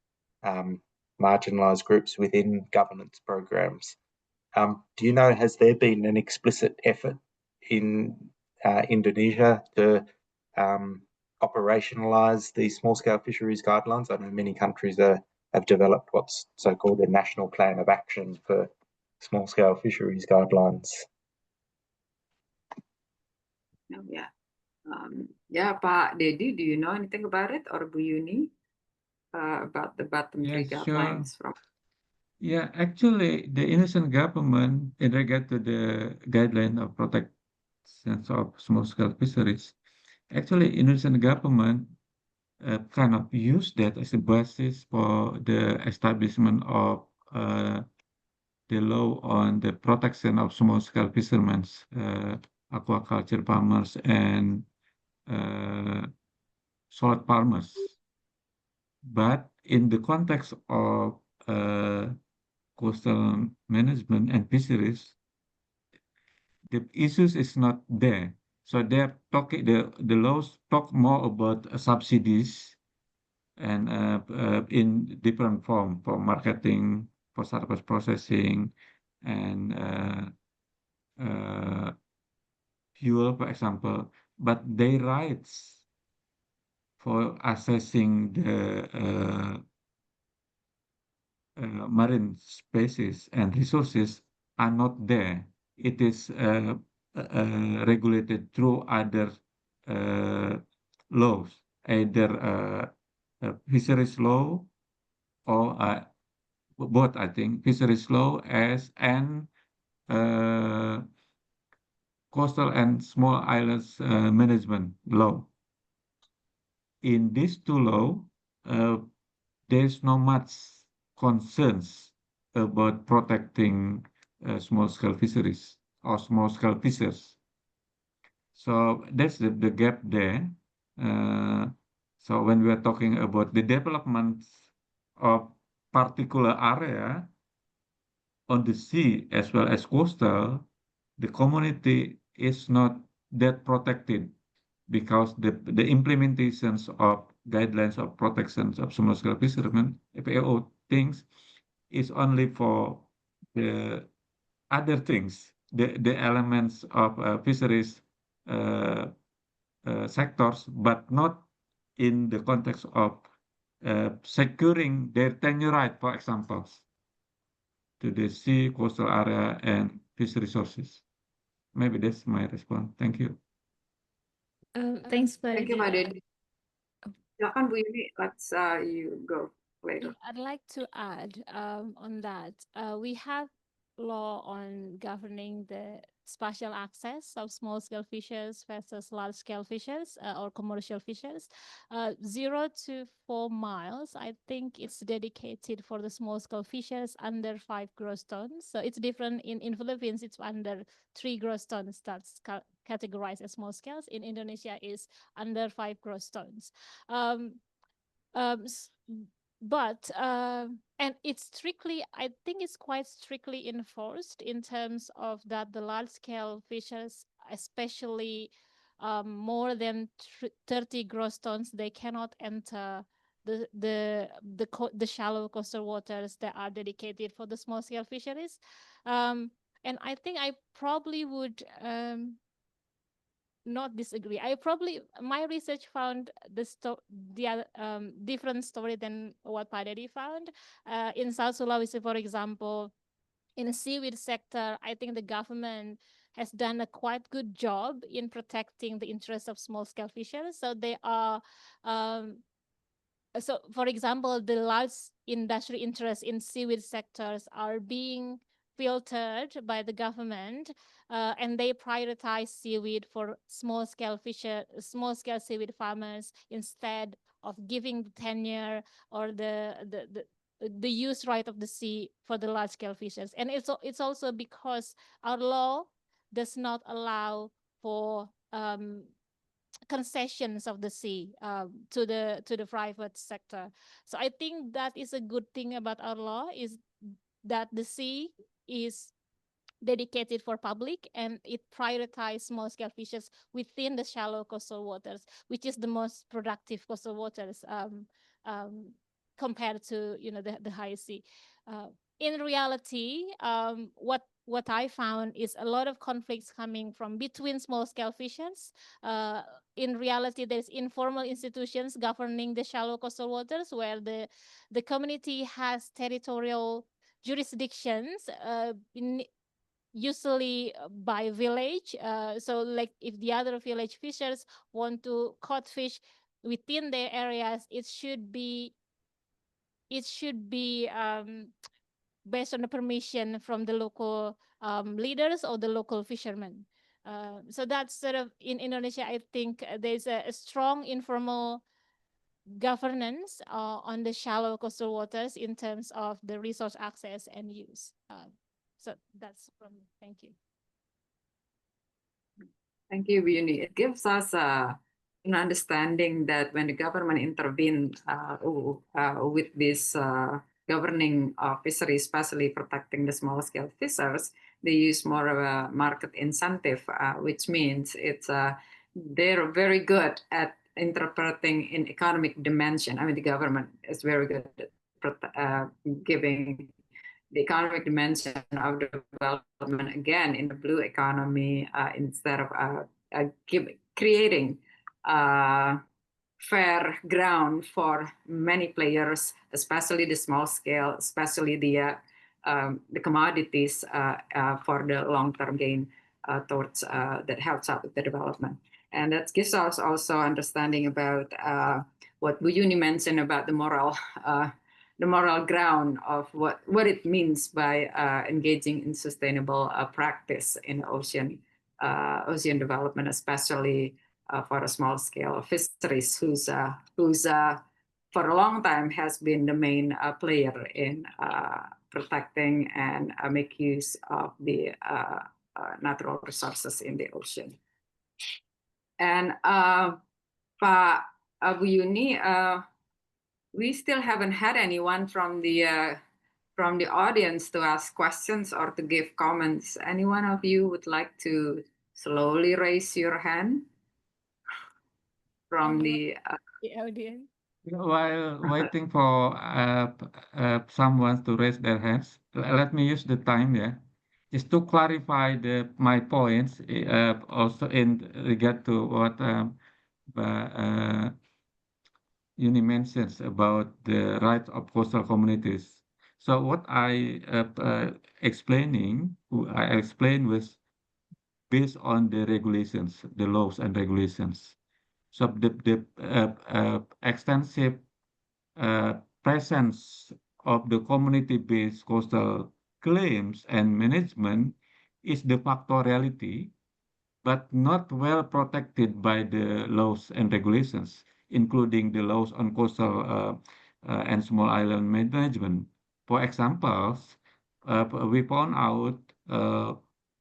marginalised groups within governance programs. Do you know, has there been an explicit effort in Indonesia to operationalise these small-scale fisheries guidelines? I know many countries have developed what's so-called a national plan of action for small-scale fisheries guidelines. Yeah, Pak Dedi, do you know anything about it, or Bu Yuni, about the bottom three guidelines from? Yeah, actually, the Indonesian government, in regard to the guideline of protection of small-scale fisheries, actually, Indonesian government kind of use that as a basis for the establishment of the law on the protection of small-scale fishermen, aquaculture farmers, and salt farmers. But in the context of coastal management and fisheries, the issues is not there. So they're talking, the laws talk more about subsidies and in different form for marketing, for surplus processing, and fuel, for example. But their rights for assessing the marine species and resources are not there. It is regulated through other laws, either fisheries law or both, I think, fisheries law and coastal and small islands management law. In these two laws, there's not much concerns about protecting small-scale fisheries or small-scale fishers. So that's the gap there. So when we are talking about the development of particular area on the sea as well as coastal, the community is not that protected because the implementations of guidelines of protections of small-scale fishermen, FAO things, is only for the other things, the elements of fisheries sectors, but not in the context of securing their tenure right, for example, to the sea, coastal area, and fish resources. Maybe that's my response. Thank you. Thanks, Pak Thank you, Pak Dedi. Dedi. Silakan Bu Yuni, let's you go later. I'd like to add on that. We have law on governing the spatial access of small-scale fishers versus large-scale fishers or commercial fishers. 0 to 4 miles, I think it's dedicated for the small-scale fishers under 5 gross tons. So it's different in Philippines, it's under 3 gross tons that's categorized as small scales. In Indonesia is under 5 gross tons. And it's strictly, I think it's quite strictly enforced in terms of that the large scale fishers, especially more than 30 gross tons, they cannot enter the shallow coastal waters that are dedicated for the small scale fisheries. And I think I probably would not disagree. My research found different story than what Pak Dedi found. In South Sulawesi, for example, in the seaweed sector, I think the government has done a quite good job in protecting the interests of small-scale fishers. So they are, for example, the large industry interests in seaweed sectors are being filtered by the government, and they prioritize seaweed for small-scale seaweed farmers instead of giving the tenure or the use right of the sea for the large-scale fishers. And it's also because our law does not allow for concessions of the sea to the private sector. So I think that is a good thing about our law, is that the sea is dedicated for public, and it prioritizes small scale fishes within the shallow coastal waters, which is the most productive coastal waters compared to the high sea. In reality, what I found is a lot of conflicts coming from between small scale fishers. In reality, there's informal institutions governing the shallow coastal waters where the community has territorial jurisdictions, usually by village. So like if the other village fishers want to caught fish within their areas, it should be based on the permission from the local leaders or the local fishermen. So that's sort of, in Indonesia, I think there's a strong informal governance on the shallow coastal waters in terms of the resource access and use. So that's from me. Thank you. Thank you, Yuni. It gives us an understanding that when the government intervenes with this governing fisheries, especially protecting the small scale fishers, they use more of a market incentive, which means they're very good at interpreting in economic dimension. I mean, the government is very good at giving the economic dimension of development again in the blue economy, instead of creating fair ground for many players, especially the small scale, especially the commodities for the long-term gain towards that helps out with the development. And that gives us also understanding about what Bu Yuni mentioned about the moral ground of what it means by engaging in sustainable practice in ocean development, especially for a small scale fisheries, who's for a long time has been the main player in protecting and make use of the natural resources in the ocean. And Pak Bu Yuni, we still haven't had anyone from the audience to ask questions or to give comments. Any one of you would like to slowly raise your hand from the audience? While waiting for someone to raise their hands, let me use the time, just to clarify my points, also in regard to what Yuni mentions about the rights of coastal communities. So what I explain was based on the regulations, the laws and regulations. So the extensive presence of the community-based coastal claims and management is de facto reality, but not well protected by the laws and regulations, including the laws on coastal and small island management. For example, we found out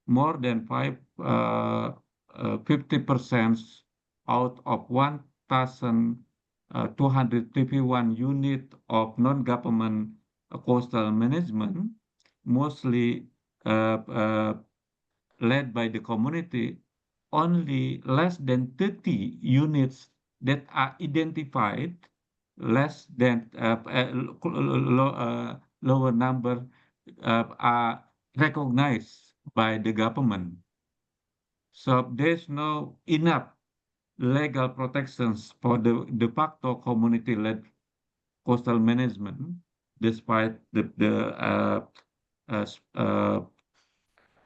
more than 50% out of 1,251 unit of non-government coastal management, mostly led by the community, only less than 30 units that are identified, less than lower number are recognized by the government. So there's no enough legal protections for the de facto community-led coastal management, despite the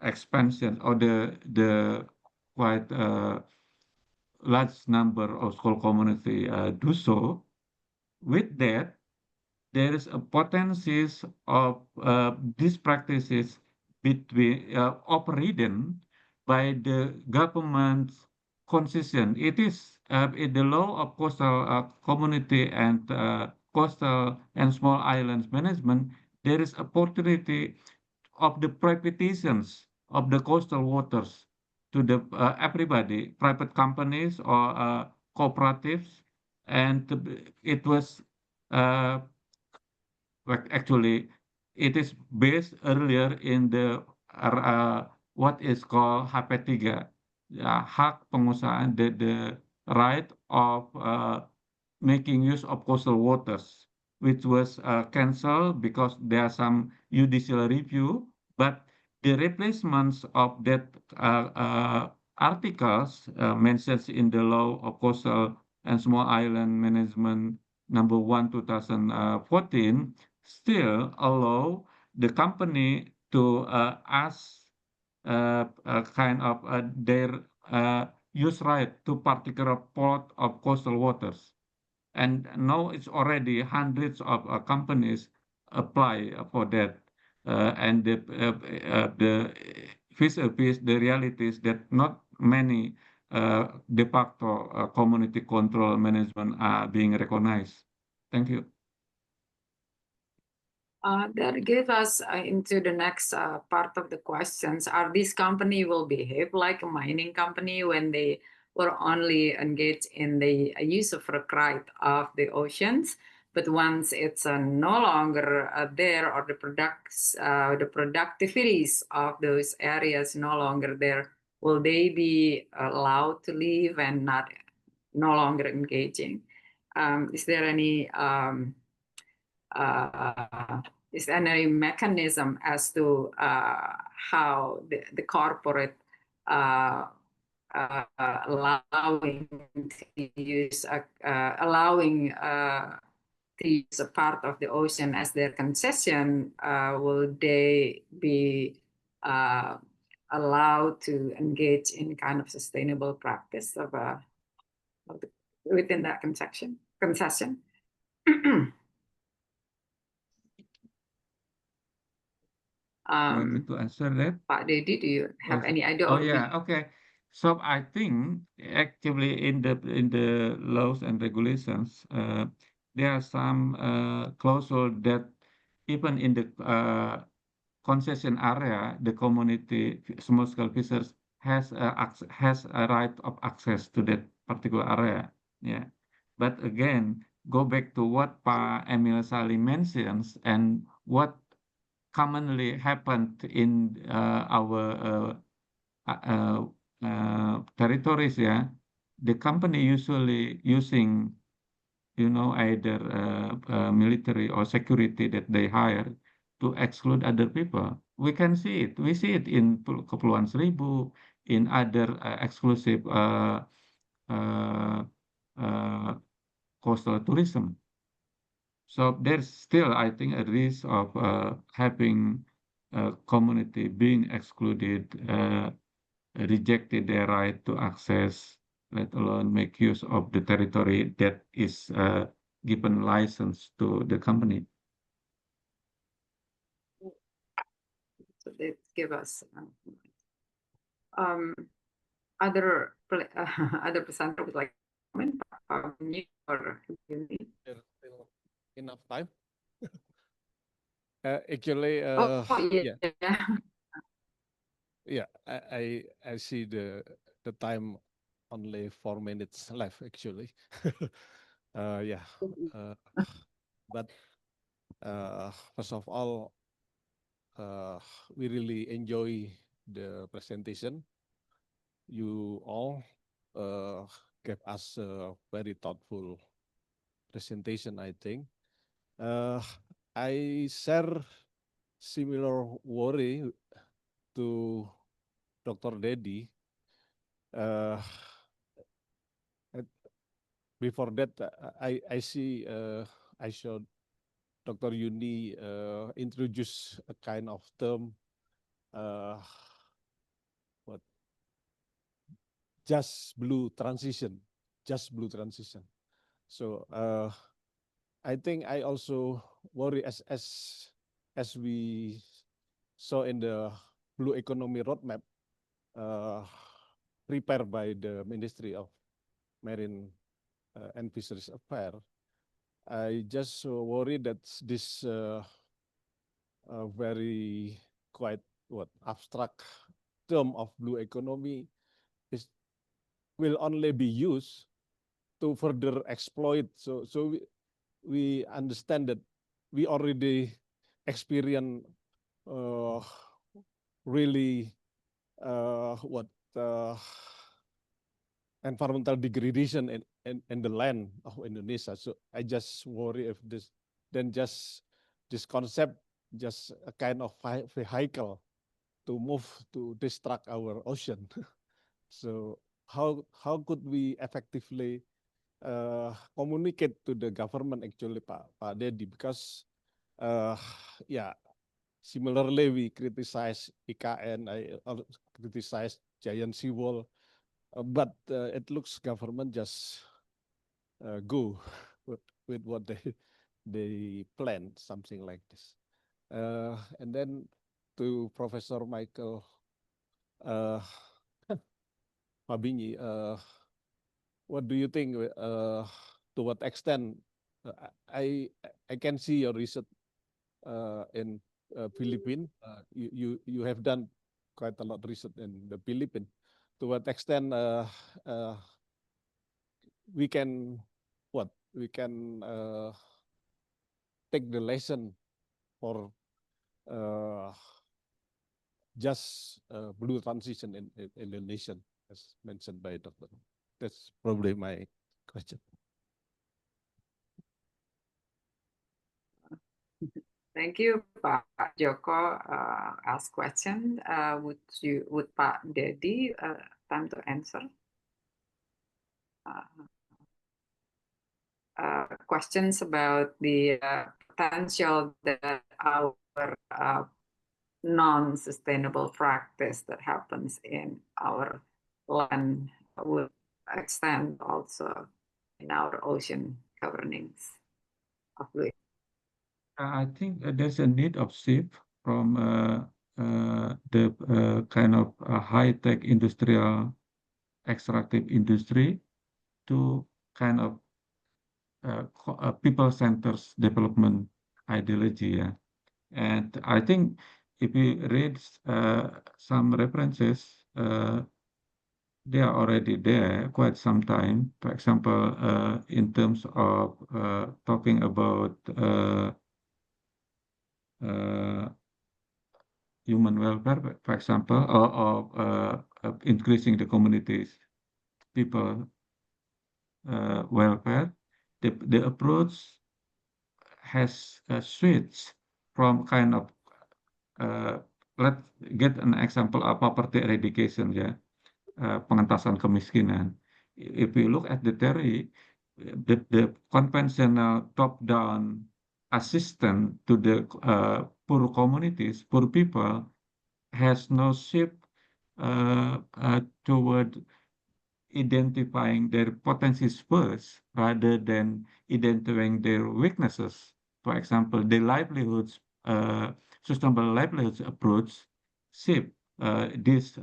expansion or the quite large number of school community do so. With that, there is a potential of these practices between overridden by the government's concession. It is in the law of coastal community and coastal and small islands management. There is opportunity of the privatizations of the coastal waters to the everybody, private companies or cooperatives, and it was actually it is based earlier in the what is called SAPPK, hak pengusahaan, the right of making use of coastal waters, which was cancelled because there are some judicial review, but the replacements of that articles mentioned in the law of coastal and small island management number 1 2014 still allow the company to ask kind of their use right to particular part of coastal waters. And now it's already hundreds of companies apply for that. And the vis-a-vis the reality is that not many de facto community control management are being recognized. Thank you. That gives us into the next part of the questions. Are these company will behave like a mining company when they were only engaged in the use of right of the oceans, but once it's no longer there, or the productivities of those areas no longer there, will they be allowed to leave and no longer engaging? Is there any is there any mechanism as to how the corporate allowing to use a part of the ocean as their concession? Will they be allowed to engage in kind of sustainable practice within that concession? To answer that, Pak Dedi, do you have any idea? Oh yeah, okay. So I think actually in the laws and regulations, there are some clauses that even in the concession area, the community small scale fishers has a right of access to that particular area. Yeah, but again, go back to what Pa Emil Sali mentions and what commonly happened in our territories, yeah, the company usually using, either military or security that they hire to exclude other people. We can see it. We see it in Kepulauan Seribu, in other exclusive coastal tourism. So there's still, I think, a risk of having a community being excluded, rejected their right to access, let alone make use of the territory that is given license to the company. So they give us other presenter would like to comment or There's still enough time. Actually, yeah. yeah, I see the time only 4 minutes left actually. Yeah, but first of all, we really enjoy the presentation. You all gave us a very thoughtful presentation, I think. I share similar worry to Dr. Dedi. Before that, I see I showed Dr. Yuni introduce a kind of term, what? Just blue transition. So I think I also worry as we saw in the blue economy roadmap prepared by the Ministry of Marine and Fisheries Affairs, I just worry that this very quite abstract term of blue economy will only be used to further exploit. So we understand that we already experience really environmental degradation in the land of Indonesia. So I just worry if this concept just a kind of vehicle to move to destruct our ocean. So how could we effectively communicate to the government actually, Pak Dedi? Because similarly we criticize IKN, I criticize giant seawall, but it looks government just go with what they plan, something like this. And then to Professor Michael Fabinyi, what do you think? To what extent I can see your research in Philippines. You have done quite a lot of research in the Philippines. To what extent we can take the lesson for just blue transition in Indonesia, as mentioned by Dr. That's probably my question. Thank you, Pak Joko. Ask question. Would Pak Dedi time to answer? Questions about the potential that our non-sustainable practice that happens in our land would extend also in our ocean governance of blue. I think there's a need of shift from the kind of high-tech industrial extractive industry to kind of people-centered development ideology. Yeah. And I think if we read some references, they are already there quite some time. For example, in terms of talking about human welfare, for example, or increasing the communities, people welfare, the approach has switched from kind of let's get an example of poverty eradication, yeah, pengentasan kemiskinan. If we look at the theory, the conventional top-down assistance to the poor communities, poor people, has no shift toward identifying their potencies first rather than identifying their weaknesses. For example, the livelihoods, sustainable livelihoods approach shift this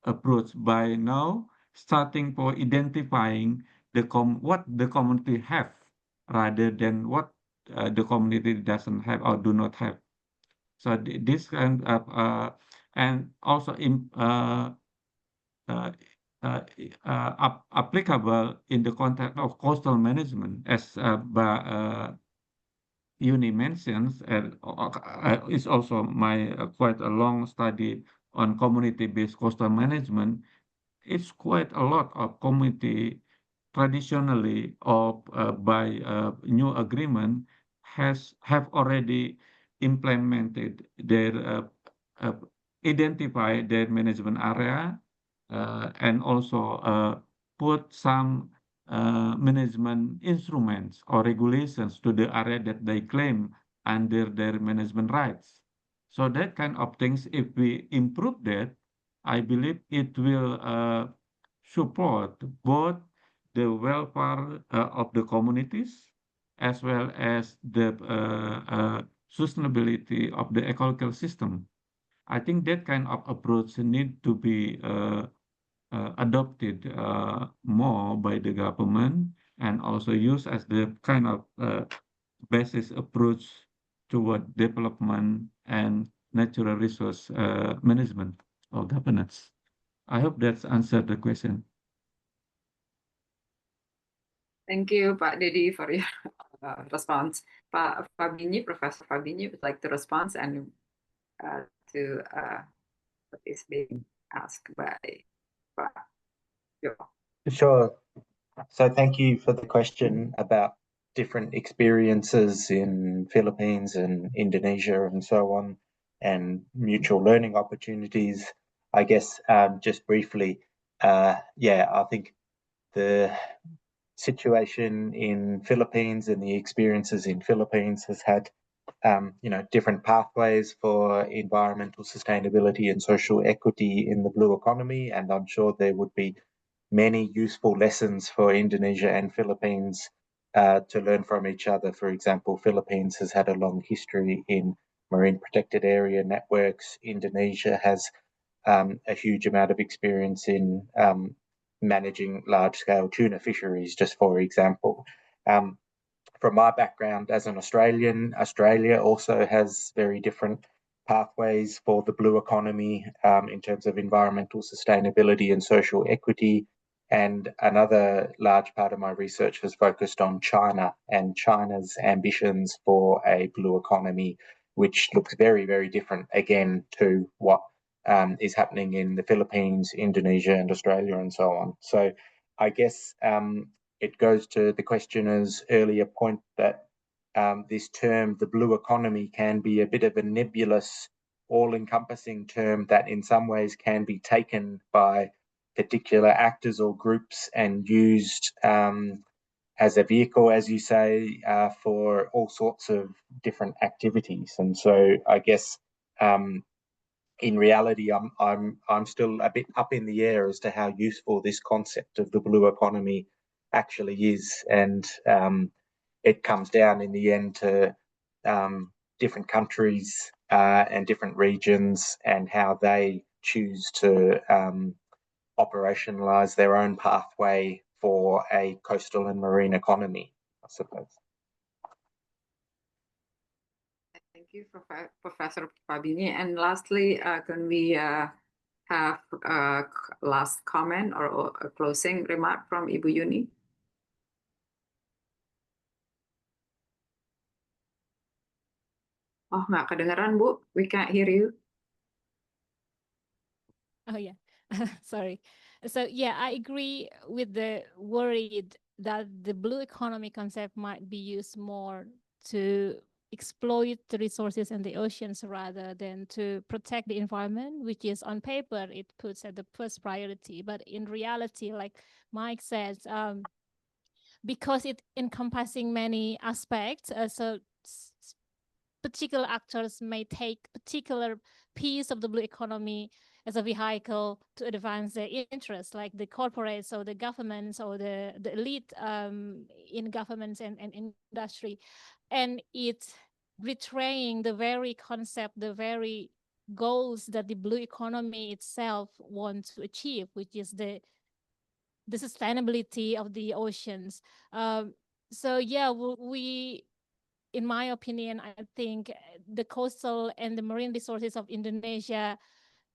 approach by now starting for identifying what the community have rather than what the community doesn't have or do not have. So this kind of and also applicable in the context of coastal management, as Uni mentions, is also my quite a long study on community-based coastal management. It's quite a lot of community traditionally or by new agreement have already implemented their identify their management area and also put some management instruments or regulations to the area that they claim under their management rights. So that kind of things, if we improve that, I believe it will support both the welfare of the communities as well as the sustainability of the ecological system. I think that kind of approach need to be adopted more by the government and also used as the kind of basis approach toward development and natural resource management or governance. I hope that's answered the question. Thank you, Pak Dedi, for your response. Pak Fabini, Professor Fabini would like to respond and to what is being asked by Pak Jo. Sure. So thank you for the question about different experiences in Philippines and Indonesia and so on, and mutual learning opportunities. I guess just briefly, yeah, I think the situation in Philippines and the experiences in Philippines has had different pathways for environmental sustainability and social equity in the blue economy, and I'm sure there would be many useful lessons for Indonesia and Philippines to learn from each other. For example, Philippines has had a long history in marine protected area networks. Indonesia has a huge amount of experience in managing large-scale tuna fisheries, just for example. From my background as an Australian, Australia also has very different pathways for the blue economy in terms of environmental sustainability and social equity. And another large part of my research has focused on China and China's ambitions for a blue economy, which looks very, very different again to what is happening in the Philippines, Indonesia, and Australia, and so on. So I guess it goes to the questioner's earlier point that this term, the blue economy, can be a bit of a nebulous, all-encompassing term that in some ways can be taken by particular actors or groups and used as a vehicle, as you say, for all sorts of different activities. And so I guess in reality, I'm still a bit up in the air as to how useful this concept of the blue economy actually is, and it comes down in the end to different countries and different regions and how they choose to operationalize their own pathway for a coastal and marine economy, I suppose. Thank you, Professor Fabini. And lastly, can we have a last comment or a closing remark from Ibu Yuni? Oh, nggak kedengeran, Bu. We can't hear you. Oh, yeah. Sorry. So, yeah, I agree with the worried that the blue economy concept might be used more to exploit the resources in the oceans rather than to protect the environment, which is on paper, it puts at the first priority. But in reality, like Mike says, because it encompassing many aspects, so particular actors may take particular piece of the blue economy as a vehicle to advance their interests, like the corporates or the governments or the elite in governments and industry. And it's betraying the very concept, the very goals that the blue economy itself wants to achieve, which is the sustainability of the oceans. So yeah, we in my opinion, I think the coastal and the marine resources of Indonesia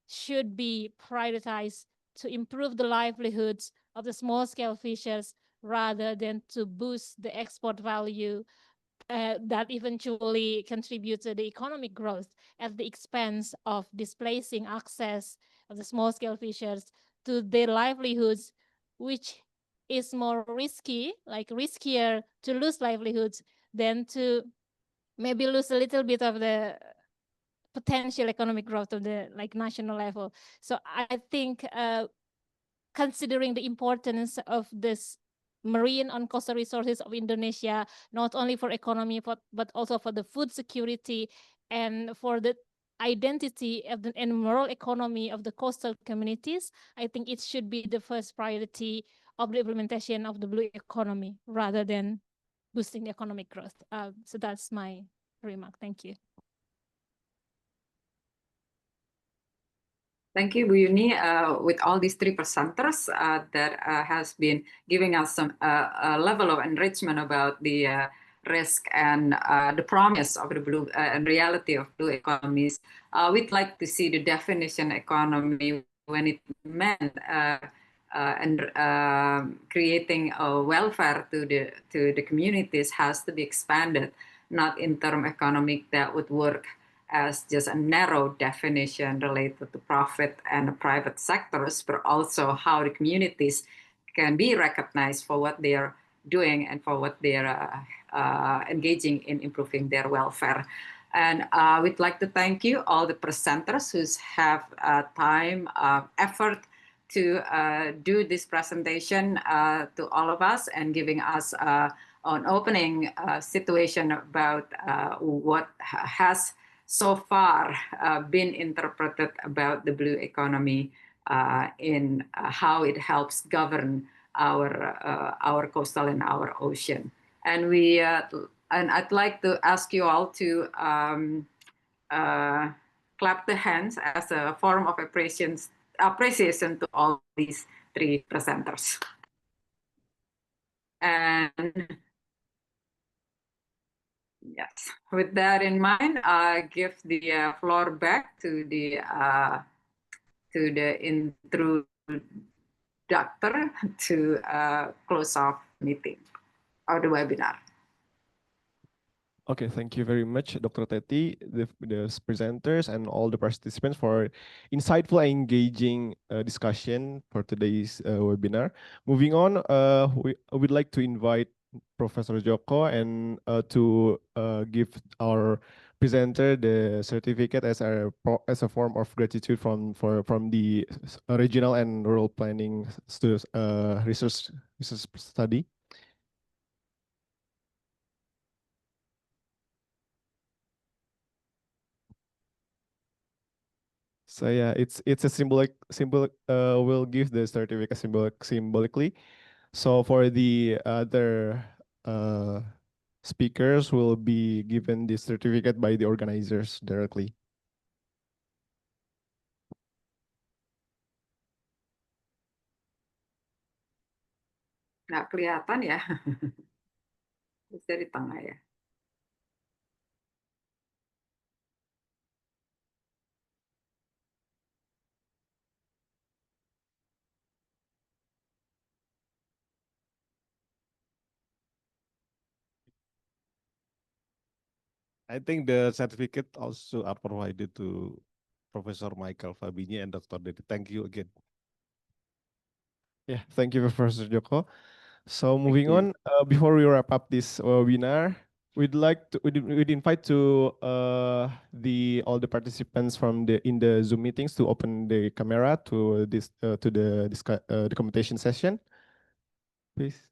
should be prioritized to improve the livelihoods of the small-scale fishers rather than to boost the export value that eventually contributes to the economic growth at the expense of displacing access of the small-scale fishers to their livelihoods, which is more risky, like riskier to lose livelihoods than to maybe lose a little bit of the potential economic growth of the national level. So I think considering the importance of this marine and coastal resources of Indonesia, not only for economy, but also for the food security and for the identity of the and moral economy of the coastal communities, I think it should be the first priority of the implementation of the blue economy rather than boosting the economic growth. So that's my remark. Thank you. Thank you, Bu Yuni. With all these three presenters that has been giving us some level of enrichment about the risk and the promise of the blue and reality of blue economies, we'd like to see the definition economy when it meant and creating a welfare to the communities has to be expanded, not in term economic that would work as just a narrow definition related to profit and the private sectors, but also how the communities can be recognized for what they are doing and for what they are engaging in improving their welfare. And we'd like to thank you, all the presenters who have time, effort to do this presentation to all of us and giving us an opening situation about what has so far been interpreted about the blue economy in how it helps govern our coastal and our ocean. And I'd like to ask you all to clap the hands as a form of appreciation to all these three presenters. And yes, with that in mind, I give the floor back to the introductor to close off meeting or the webinar. Okay, thank you very much, Dr. Teti, the presenters, and all the participants for insightful and engaging discussion for today's webinar. Moving on, we would like to invite Professor Joko and to give our presenter the certificate as a form of gratitude from the regional and rural planning research study. So yeah, it's a symbolic. We'll give the certificate symbolically. So for the other speakers will be given this certificate by the organizers directly. Nggak kelihatan ya. Bisa di tengah ya. I think the certificate also are provided to Professor Michael Fabini and Dr. Dedi. Thank you again. Yeah, thank you, Professor Joko. So moving on, before we wrap up this webinar, we'd invite to all the participants from in the Zoom meetings to open the camera to the communication session, please.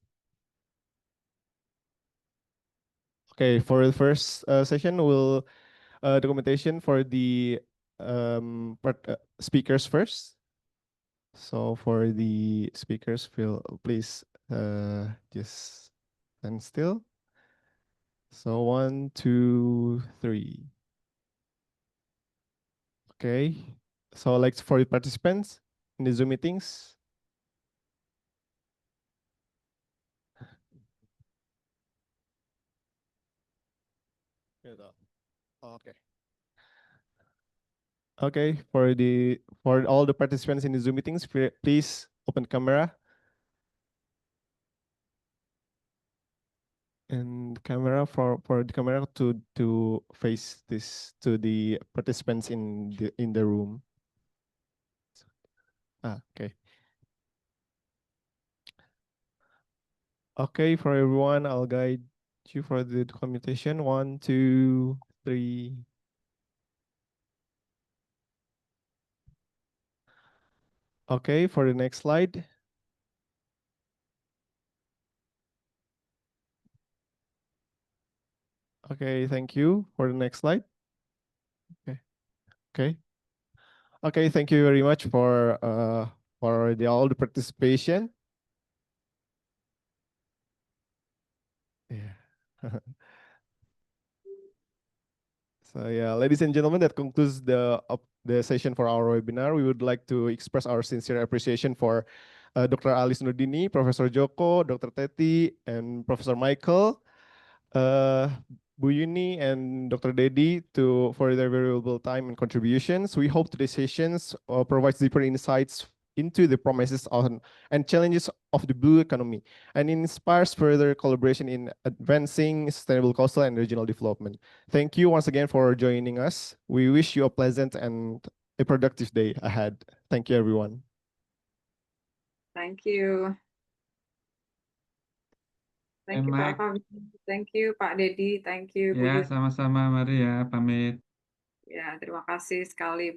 Okay, for the first session, we'll documentation for the speakers first. So for the speakers, please just stand still. So 1, 2, 3. Okay. So like for the participants in the Zoom meetings. Okay. Okay, for all the participants in the Zoom meetings, please open camera. And camera for the camera to face this to the participants in the room. Okay. Okay, for everyone, I'll guide you for the documentation. 1, 2, 3. Okay, for the next slide. Okay, thank you. For the next slide. Okay. Okay. Okay, thank you very much for all the participation. Yeah. So So yeah, ladies and gentlemen, that concludes the session for our webinar. We would like to express our sincere appreciation for Dr. Alice Nurdini, Professor Joko, Dr. Teti, and Professor Michael, Bu Yuni, and Dr. Dedi for their valuable time and contributions. We hope today's sessions provides deeper insights into the promises on and challenges of the blue economy and inspires further collaboration in advancing sustainable coastal and regional development. Thank you once again for joining us. We wish you a pleasant and a productive day ahead. Thank you, everyone. Thank you. Thank you, Pak Fabi. Thank you, Pak Dedi. Thank you, Bu Ya, Yuni. sama-sama. Mari ya, pamit. Ya, terima kasih sekali buat